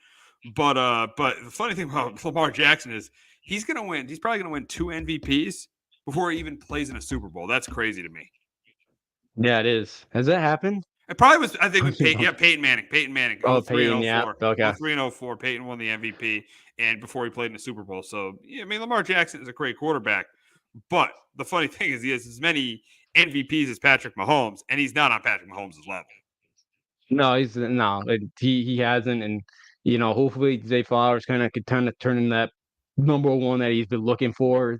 But the funny thing about Lamar Jackson is he's going to win. He's probably going to win 2 MVPs before he even plays in a Super Bowl. That's crazy to me. Yeah, it is. Has that happened? It probably was. I think with Peyton Manning. Peyton Manning. Oh, Peyton. Yeah. Okay. 3-0-4. Peyton won the MVP, and before he played in the Super Bowl. So yeah, I mean, Lamar Jackson is a great quarterback. But the funny thing is, he has as many MVPs as Patrick Mahomes, and he's not on Patrick Mahomes' level. No, he hasn't, and hopefully Zay Flowers kind of turn in that number one that he's been looking for.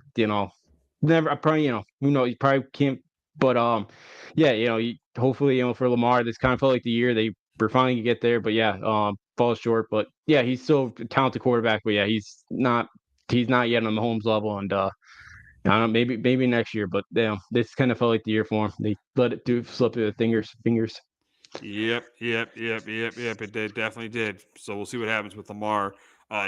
Never, probably, who knows, he probably can't, but yeah, hopefully, for Lamar, this kind of felt like the year they were finally gonna get there, but yeah, falls short. But yeah, he's still a talented quarterback, but yeah, he's not yet on the Mahomes level, and I don't know, maybe next year, but this kind of felt like the year for him. They let it slip through the fingers. Yep. It definitely did. So we'll see what happens with Lamar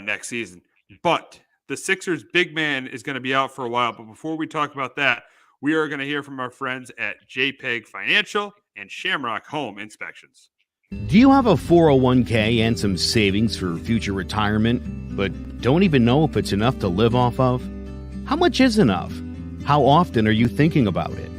next season. But the Sixers' big man is going to be out for a while. But before we talk about that, we are going to hear from our friends at JPEG Financial and Shamrock Home Inspections. Do you have a 401k and some savings for future retirement, but don't even know if it's enough to live off of? How much is enough? How often are you thinking about it?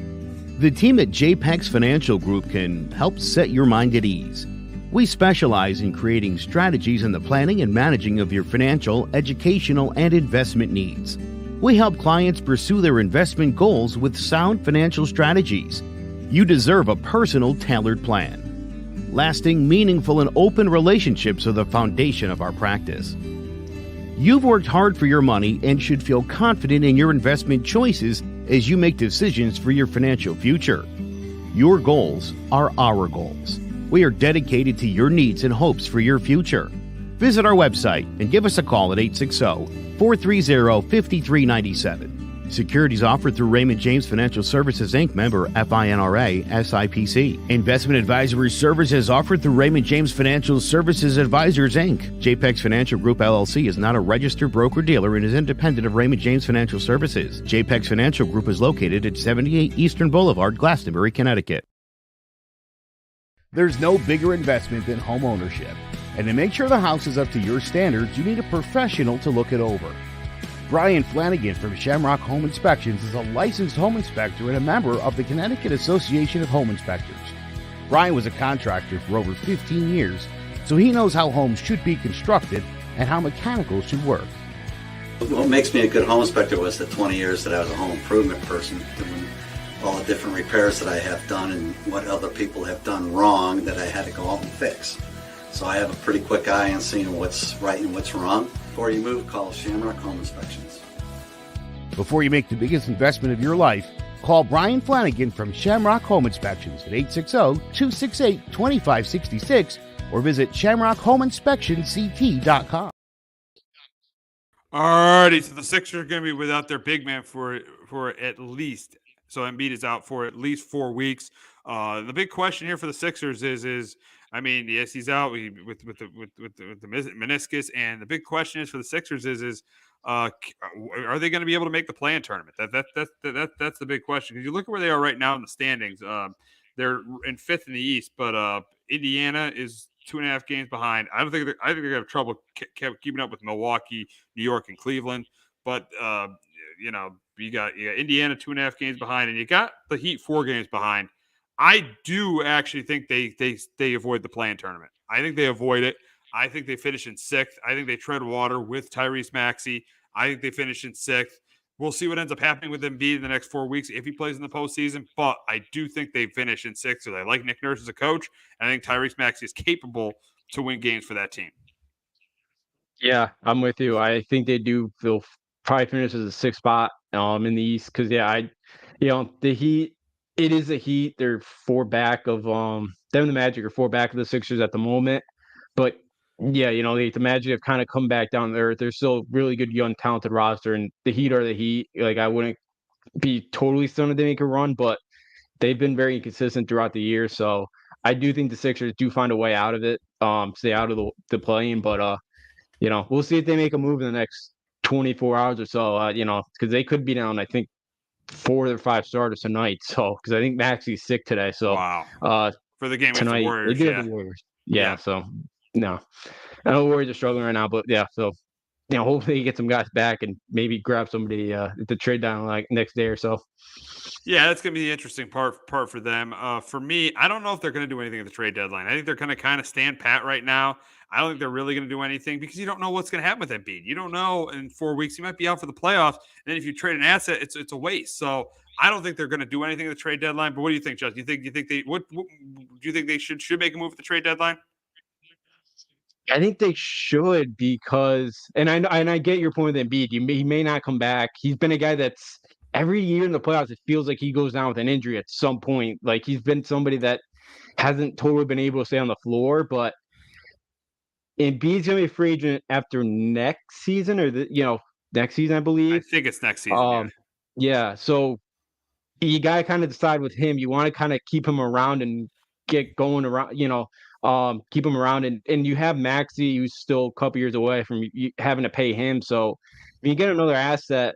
The team at JPEX Financial Group can help set your mind at ease. We specialize in creating strategies in the planning and managing of your financial, educational, and investment needs. We help clients pursue their investment goals with sound financial strategies. You deserve a personal, tailored plan. Lasting, meaningful, and open relationships are the foundation of our practice. You've worked hard for your money and should feel confident in your investment choices as you make decisions for your financial future. Your goals are our goals. We are dedicated to your needs and hopes for your future. Visit our website and give us a call at 860-430-5397. Securities offered through Raymond James Financial Services, Inc., member FINRA, SIPC. Investment advisory services offered through Raymond James Financial Services Advisors, Inc. JPEX Financial Group, LLC is not a registered broker-dealer and is independent of Raymond James Financial Services. JPEX Financial Group is located at 78 Eastern Boulevard, Glastonbury, Connecticut. There's no bigger investment than home ownership. And to make sure the house is up to your standards, you need a professional to look it over. Brian Flanagan from Shamrock Home Inspections is a licensed home inspector and a member of the Connecticut Association of Home Inspectors. Brian was a contractor for over 15 years, so he knows how homes should be constructed and how mechanicals should work. What makes me a good home inspector was the 20 years that I was a home improvement person, doing all the different repairs that I have done and what other people have done wrong that I had to go out and fix. So I have a pretty quick eye on seeing what's right and what's wrong. Before you move, call Shamrock Home Inspections. Before you make the biggest investment of your life, call Brian Flanagan from Shamrock Home Inspections at 860-268-2566 or visit shamrockhomeinspectionct.com. Alrighty, so the Sixers are going to be without their big man for at least. So Embiid is out for at least 4 weeks. The big question here for the Sixers is I mean, yes, he's out with the meniscus, and the big question is for the Sixers is are they going to be able to make the play-in tournament? That's the big question. Because you look at where they are right now in the standings. They're in 5th in the East, but Indiana is 2.5 games behind. I think they're going to have trouble keeping up with Milwaukee, New York, and Cleveland. But you got Indiana 2.5 games behind, and you got the Heat 4 games behind. I do actually think they avoid the play-in tournament. I think they avoid it. I think they finish in 6th. I think they tread water with Tyrese Maxey. I think they finish in 6th. We'll see what ends up happening with Embiid in the next 4 weeks if he plays in the postseason. But I do think they finish in 6th because I like Nick Nurse as a coach. And I think Tyrese Maxey is capable to win games for that team. Yeah, I'm with you. I think they'll probably finish as a 6th spot in the East because the Heat, it is a Heat. They're 4 back of them and the Magic are 4 back of the Sixers at the moment. But yeah, the Magic have kind of come back down to earth. They're still really good, young, talented roster, and the Heat are the Heat. Like, I wouldn't be totally stunned if they make a run, but they've been very inconsistent throughout the year. So I do think the Sixers do find a way out of it, stay out of the play-in. But we'll see if they make a move in the next 24 hours or so. Because they could be down, I think, 4 or 5 starters tonight. So because I think Maxey's sick today. So wow. For the game tonight, with the Warriors, they do have the Warriors. Yeah. So no, I know the Warriors are struggling right now, but yeah. So hopefully he get some guys back and maybe grab somebody at the trade down like next day or so. Yeah, that's going to be the interesting part for them. For me, I don't know if they're going to do anything at the trade deadline. I think they're going to kind of stand pat right now. I don't think they're really going to do anything because you don't know what's going to happen with Embiid. You don't know in 4 weeks he might be out for the playoffs, and then if you trade an asset, it's a waste. So I don't think they're going to do anything at the trade deadline. But what do you think, Justin? You think they what do you think they should make a move at the trade deadline? I think they should because, and I get your point with Embiid. He may not come back. He's been a guy that's every year in the playoffs. It feels like he goes down with an injury at some point. Like he's been somebody that hasn't totally been able to stay on the floor. But Embiid's gonna be a free agent after next season, or next season, I believe. I think it's next season. Yeah. So you gotta kind of decide with him. You want to kind of keep him around and get going around. Keep him around, and you have Maxey, who's still a couple years away from you having to pay him. So if you get another asset,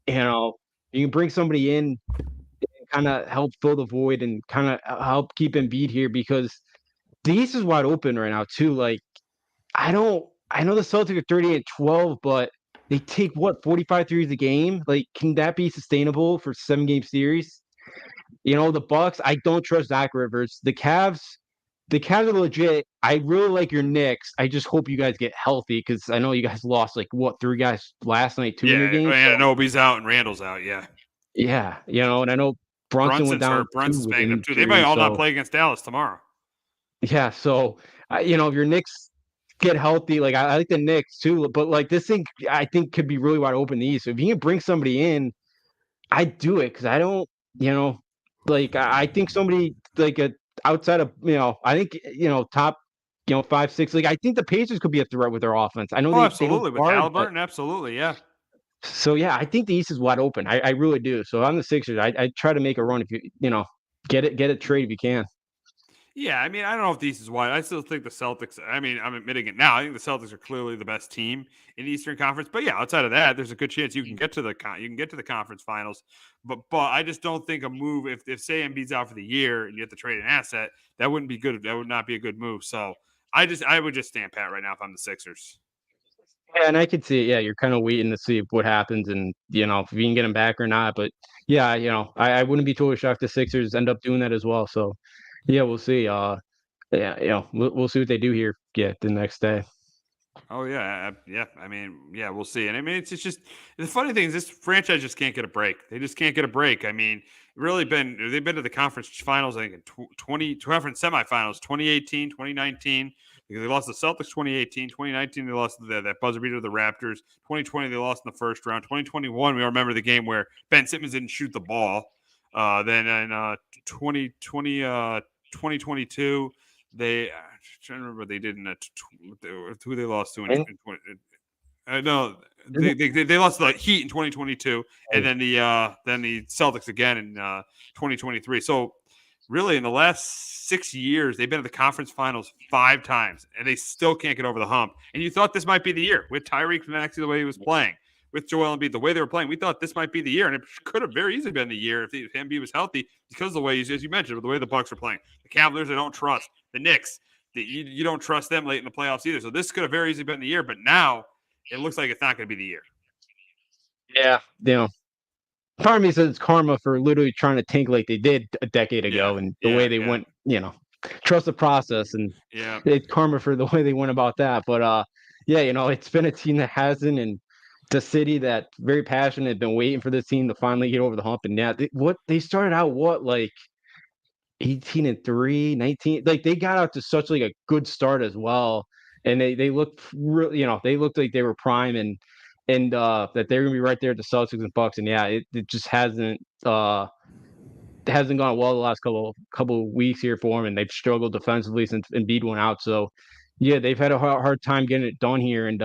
you can bring somebody in and kind of help fill the void and kind of help keep Embiid here because the East is wide open right now too. Like I know the Celtics are 38-12, but they take 45 threes a game. Like, can that be sustainable for 7-game series? The Bucks, I don't trust Doc Rivers. The Cavs are legit. I really like your Knicks. I just hope you guys get healthy because I know you guys lost 3 guys last night, 2 in your games. Yeah, Nobi's out and Randall's out. Yeah. Yeah, and I know Brunson went down. Brunson's banged up too. They might all not play against Dallas tomorrow. Yeah, so if your Knicks get healthy, like I like the Knicks too, but this thing I think could be really wide open in the East. So if you can bring somebody in, I'd do it because I don't, I think somebody outside of I think top 5, 6. Like I think the Pacers could be a threat with their offense. I know absolutely with Halliburton, absolutely, yeah. So yeah, I think the East is wide open. I really do. So I'm the Sixers. I try to make a run if you get a trade if you can. Yeah, I mean, I don't know if the East is wide. I still think the Celtics. I mean, I'm admitting it now. I think the Celtics are clearly the best team in the Eastern Conference. But yeah, outside of that, there's a good chance you can get to the conference finals. But I just don't think a move if say Embiid's out for the year and you have to trade an asset, that wouldn't be good. That would not be a good move. So I would just stand pat right now if I'm the Sixers. Yeah, and I could see it. Yeah, you're kind of waiting to see what happens and if you can get him back or not. But yeah, I wouldn't be totally shocked the Sixers end up doing that as well. So yeah, we'll see. Yeah, we'll see what they do here. Yeah, the next day. Oh yeah. I mean, yeah, we'll see. And I mean, it's just the funny thing is this franchise just can't get a break. They just can't get a break. I mean, they've been to the conference finals, I think, in conference semifinals, 2018, 2019. Because they lost the Celtics 2018, 2019 they lost that buzzer beater to the Raptors. 2020 they lost in the first round. 2021 we remember the game where Ben Simmons didn't shoot the ball. Then in 2022 they I'm trying to remember what they did in who they lost to in 20. No, they lost the Heat in 2022, and then the Celtics again in 2023. So really, in the last 6 years, they've been at the conference finals 5 times, and they still can't get over the hump. And you thought this might be the year with Tyrese Maxey the way he was playing, with Joel Embiid, the way they were playing, we thought this might be the year, and it could have very easily been the year if Embiid was healthy because of the way, as you mentioned, the way the Bucks are playing. The Cavaliers, I don't trust. The Knicks, you don't trust them late in the playoffs either. So this could have very easily been the year, but now it looks like it's not going to be the year. Yeah, part of me says it's karma for literally trying to tank like they did a decade ago, and the way they went, trust the process, and it's karma for the way they went about that. But it's been a team that hasn't, and the city that very passionate, been waiting for this team to finally get over the hump. And they started out like 18-3, 19, like they got out to such like a good start as well, and they looked really, they looked like they were prime, and that they're gonna be right there at the Celtics and Bucks. And it just hasn't gone well the last couple weeks here for them, and they've struggled defensively since Embiid went out. So they've had a hard time getting it done here, and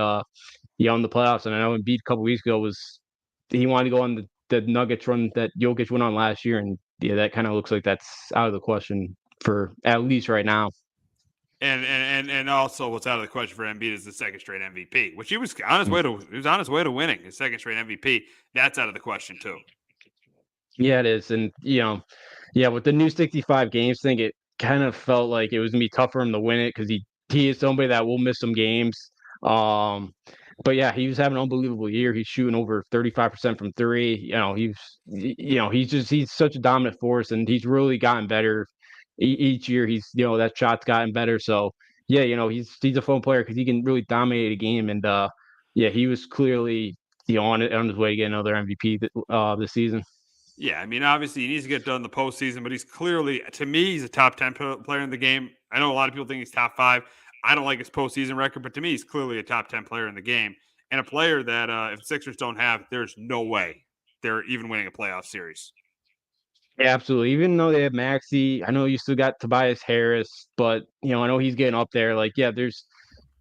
in the playoffs. And I know Embiid a couple weeks ago he wanted to go on the Nuggets run that Jokic went on last year, and that kind of looks like that's out of the question for at least right now. And also, what's out of the question for Embiid is the second straight MVP, which he was on his way to winning his second straight MVP. That's out of the question too. Yeah, it is, and with the new 65 games thing, it kind of felt like it was gonna be tough for him to win it because he is somebody that will miss some games. But he was having an unbelievable year. He's shooting over 35% from three. He's such a dominant force, and he's really gotten better each year. He's that shot's gotten better. So he's a fun player because he can really dominate a game. And he was clearly on his way to get another MVP this season. Yeah, I mean, obviously he needs to get done in the postseason, but he's clearly, to me, he's a top 10 player in the game. I know a lot of people think he's top 5. I don't like his postseason record, but to me, he's clearly a top 10 player in the game, and a player that if Sixers don't have, there's no way they're even winning a playoff series. Yeah, absolutely. Even though they have Maxey, I know you still got Tobias Harris, but I know he's getting up there. Like, there's,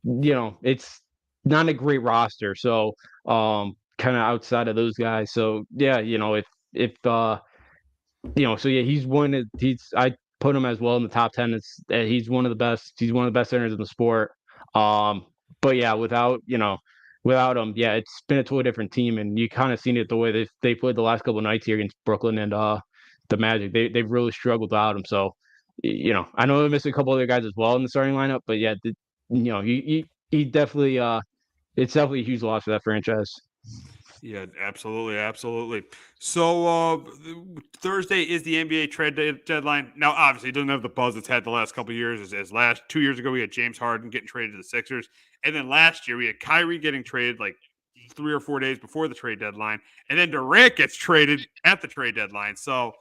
it's not a great roster. So, kind of outside of those guys. So, if he's one. I put him as well in the top 10. He's one of the best. He's one of the best centers in the sport. But without him, it's been a totally different team, and you kind of seen it the way they played the last couple of nights here against Brooklyn and the Magic. They've really struggled without him. So, I know they're missing a couple other guys as well in the starting lineup, but he definitely it's definitely a huge loss for that franchise. Yeah, absolutely. So Thursday is the NBA trade deadline. Now, obviously, it doesn't have the buzz it's had the last couple of years. As 2 years ago, we had James Harden getting traded to the Sixers, and then last year we had Kyrie getting traded like 3 or 4 days before the trade deadline, and then Durant gets traded at the trade deadline. So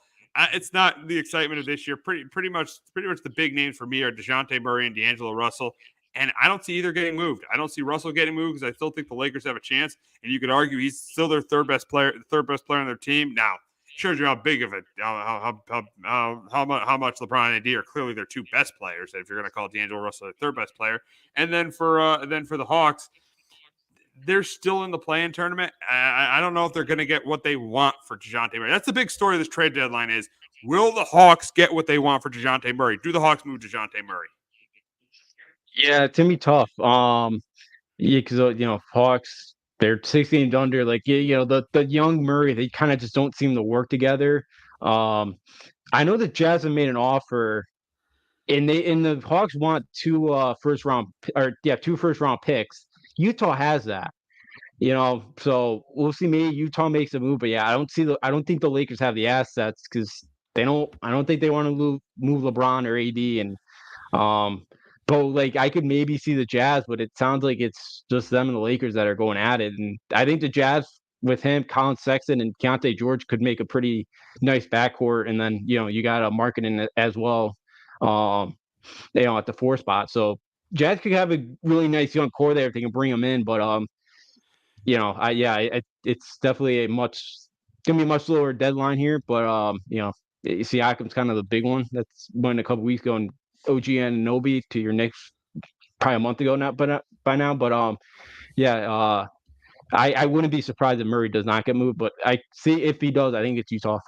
it's not the excitement of this year. Pretty much the big names for me are DeJounte Murray and D'Angelo Russell. And I don't see either getting moved. I don't see Russell getting moved because I still think the Lakers have a chance. And you could argue he's still their third best player on their team. Now, shows you how big of it, how much LeBron and AD are clearly their two best players. If you're going to call D'Angelo Russell their third best player, and then for the Hawks, they're still in the play-in tournament. I don't know if they're going to get what they want for DeJounte Murray. That's the big story of this trade deadline: is will the Hawks get what they want for DeJounte Murray? Do the Hawks move DeJounte Murray? Yeah, it's gonna be tough. Because Hawks, they're 6 games under. Like, the young Murray, they kind of just don't seem to work together. I know that Jazz have made an offer, and the Hawks want two first round picks. Utah has that. So we'll see. Maybe Utah makes a move, but I don't think the Lakers have the assets because I don't think they want to move LeBron or AD, and but like I could maybe see the Jazz, but it sounds like it's just them and the Lakers that are going at it. And I think the Jazz with him, Colin Sexton, and Keontae George could make a pretty nice backcourt. And then you got a marketing as well, at the 4 spot. So Jazz could have a really nice young core there if they can bring them in. But it's definitely gonna be a much lower deadline here. But Siakam's kind of the big one that's went a couple weeks ago, and OG Anunoby to your Knicks probably a month ago now, but by now. But I wouldn't be surprised if Murray does not get moved. But I see if he does, I think it's Utah.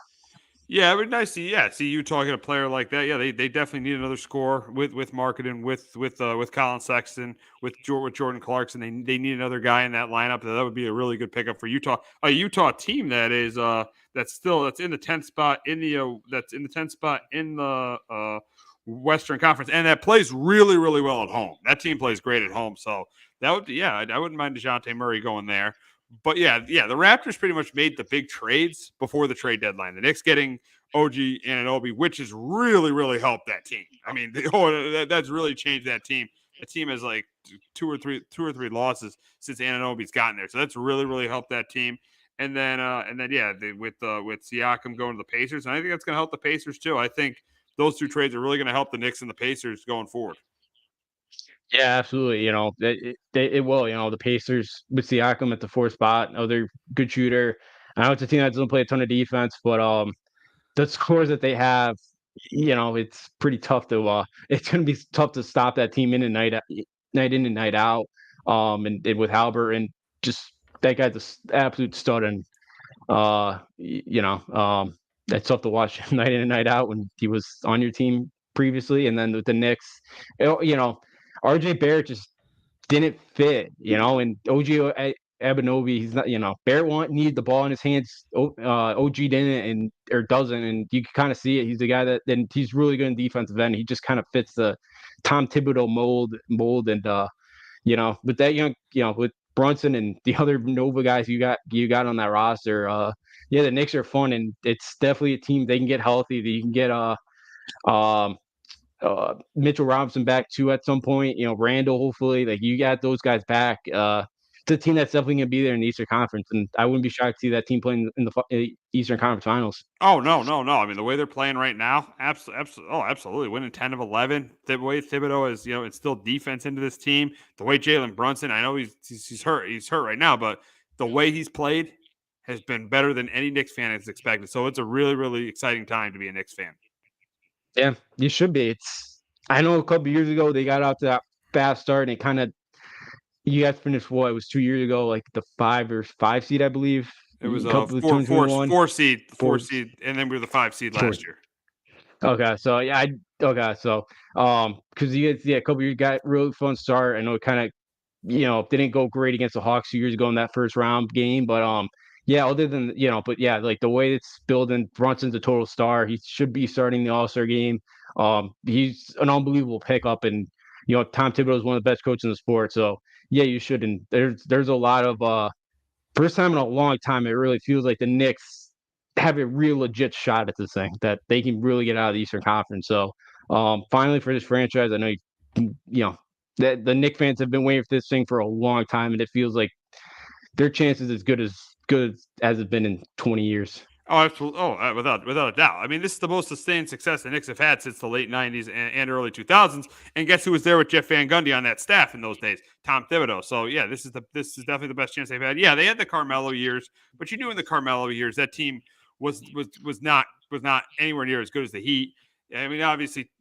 Yeah, it would be nice to see you talking a player like that. Yeah, they definitely need another score with Marketing, with Colin Sexton, with Jordan Clarkson. They need another guy in that lineup. That would be a really good pickup for Utah. A Utah team that is that's in the 10th spot in the Western Conference, and that plays really really well at home. That team plays great at home, so that would be I wouldn't mind DeJounte Murray going there. But yeah, the Raptors pretty much made the big trades before the trade deadline. The Knicks getting OG Anunoby, which has really, really helped that team. I mean, that's really changed that team. The team has like two or three losses since Anunoby's gotten there, so that's really, really helped that team. And then with Siakam going to the Pacers, and I think that's going to help the Pacers too. I think those two trades are really going to help the Knicks and the Pacers going forward. Yeah, absolutely. It will. The Pacers with Siakam at the 4th spot, another good shooter. I know it's a team that doesn't play a ton of defense, but the scores that they have, it's pretty tough to. It's going to be tough to stop that team night in and night out. And with Halbert and just that guy's an absolute stud, and that's tough to watch night in and night out when he was on your team previously, and then with the Knicks, RJ Barrett just didn't fit, and Abinobi, he's not, Barrett needed the ball in his hands. OG didn't or doesn't, and you can kind of see it. He's the guy that, and he's really good in defensive end. He just kind of fits the Tom Thibodeau mold, and with that with Brunson and the other Nova guys you got on that roster, the Knicks are fun, and it's definitely a team they can get healthy. That you can get um Mitchell Robinson back too at some point. Randall, hopefully, like you got those guys back. It's a team that's definitely going to be there in the Eastern Conference, and I wouldn't be shocked to see that team playing in the Eastern Conference Finals. Oh no. I mean, the way they're playing right now, absolutely, winning 10 of 11. The way Thibodeau is, instilled defense into this team. The way Jalen Brunson, I know he's hurt right now, but the way he's played has been better than any Knicks fan has expected. So it's a really, really exciting time to be a Knicks fan. Yeah, you should be. I know a couple years ago they got out to that fast start, and it kind of you guys finished what it was 2 years ago, like the 5 seed, I believe. It was a four seed, and then we were the 5 seed last year. Okay, so because you guys, a couple years got really fun start. I know it kind of didn't go great against the Hawks 2 years ago in that first round game, but other than like the way it's building, Brunson's a total star. He should be starting the All-Star game. He's an unbelievable pickup, and Tom Thibodeau is one of the best coaches in the sport. So yeah, you should. And there's a lot of first time in a long time. It really feels like the Knicks have a real legit shot at this thing, that they can really get out of the Eastern Conference. So finally for this franchise, I know the Knicks fans have been waiting for this thing for a long time, and it feels like their chances as good as it's been in 20 years. Oh, absolutely. Oh, without a doubt. I mean, this is the most sustained success the Knicks have had since the late 90s and early 2000s. And guess who was there with Jeff Van Gundy on that staff in those days? Tom Thibodeau. So, yeah, this is definitely the best chance they've had. Yeah, they had the Carmelo years, but you knew in the Carmelo years that team was not anywhere near as good as the Heat. I mean, obviously,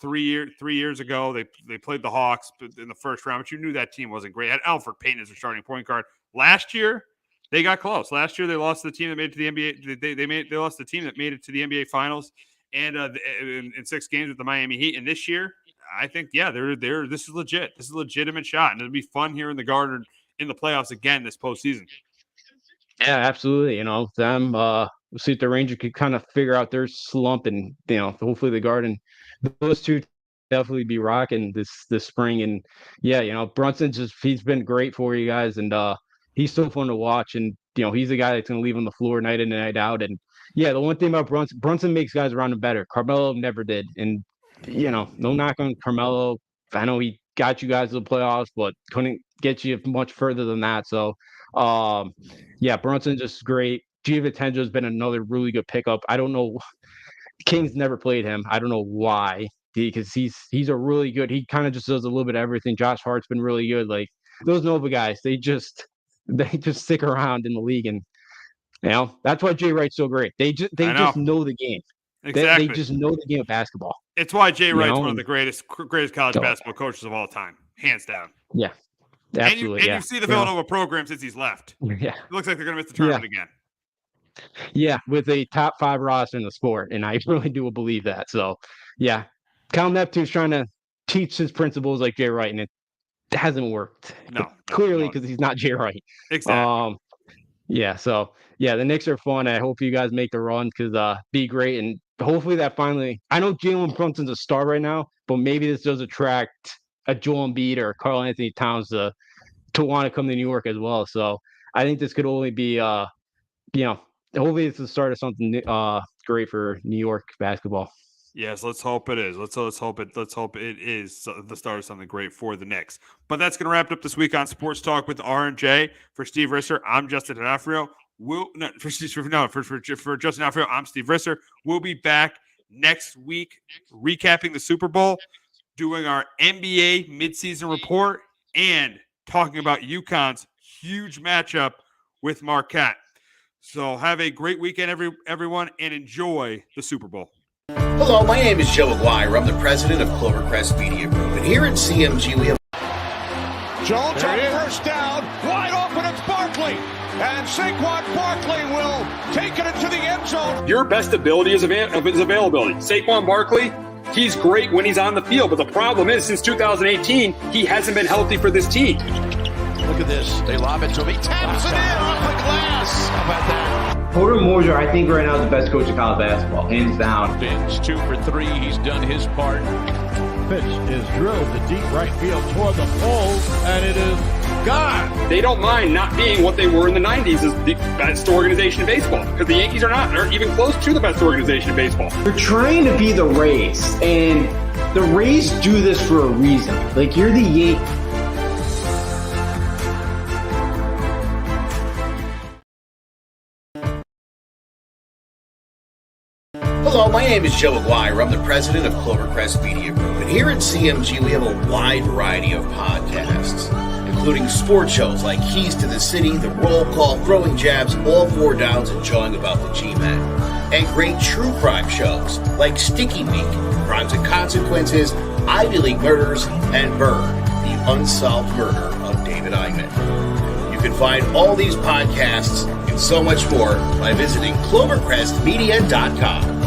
3 years ago they played the Hawks in the first round, but you knew that team wasn't great. Had Alfred Payton as their starting point guard. Last year, they got close. Last year, they lost to the team that made it to the NBA. They lost the team that made it to the NBA Finals, and in 6 games with the Miami Heat. And this year, I think, this is legit. This is a legitimate shot, and it'll be fun here in the Garden in the playoffs again this postseason. Yeah, absolutely. We'll see if the Rangers could kind of figure out their slump, and hopefully the Garden, those two definitely be rocking this spring. And yeah, Brunson he's been great for you guys, and he's so fun to watch, and he's the guy that's going to leave on the floor night in and night out. And yeah, the one thing about Brunson makes guys around him better. Carmelo never did, and no knock on Carmelo. I know he got you guys to the playoffs, but couldn't get you much further than that. So Brunson just great. Giovincenzo has been another really good pickup. I don't know, Kings never played him. I don't know why, because he's a really good. He kind of just does a little bit of everything. Josh Hart's been really good. Like those Nova guys, they just stick around in the league, and that's why Jay Wright's so great. They just know the game. Exactly. They just know the game of basketball. It's why Jay Wright's one of the greatest college basketball coaches of all time, hands down. Yeah, absolutely. And you see the Villanova program since he's left. Yeah, it looks like they're going to miss the tournament again. Yeah, with a top 5 roster in the sport, and I really do believe that. So, yeah, Cal Neptune's trying to teach his principles like Jay Wright, and it hasn't worked. Clearly, because he's not Jay Wright. Exactly. Yeah, so yeah, the Knicks are fun. I hope you guys make the run because be great, and hopefully that finally. I know Jalen Brunson's a star right now, but maybe this does attract a Joel Embiid or Karl Anthony Towns to want to come to New York as well. So I think this could only be hopefully it's the start of something great for New York basketball. Yes, let's hope it is. Let's hope it is the start of something great for the Knicks. But that's going to wrap it up this week on Sports Talk with R&J. For Steve Risser, I'm Justin D'Onofrio. For Justin D'Onofrio, I'm Steve Risser. We'll be back next week recapping the Super Bowl, doing our NBA midseason report, and talking about UConn's huge matchup with Marquette. So have a great weekend, everyone, and enjoy the Super Bowl. Hello, my name is Joe Aguirre. I'm the president of Clovercrest Media Group. And here at CMG, we have Jones on first down, wide open, it's Barkley. And Saquon Barkley will take it into the end zone. Your best ability is availability. Saquon Barkley, he's great when he's on the field, but the problem is since 2018, he hasn't been healthy for this team. Look at this. They lob it to him. He taps it in off the glass. How about that? Porter Moser, I think right now is the best coach of college basketball, hands down. It's 2 for 3. He's done his part. Pitch is drilled to deep right field toward the pole, and it is gone. They don't mind not being what they were in the 90s as the best organization in baseball, because the Yankees are not. They're even close to the best organization in baseball. You're trying to be the Rays, and the Rays do this for a reason. Like, you're the Yankees. Hello, my name is Joe Aguirre. I'm the president of Clovercrest Media Group. And here at CMG, we have a wide variety of podcasts, including sports shows like Keys to the City, The Roll Call, Throwing Jabs, All Four Downs, and Jawing About the G-Men. And great true crime shows like Sticky Week, Crimes and Consequences, Ivy League Murders, and Bird, the unsolved murder of David Eichmann. You can find all these podcasts and so much more by visiting clovercrestmedia.com.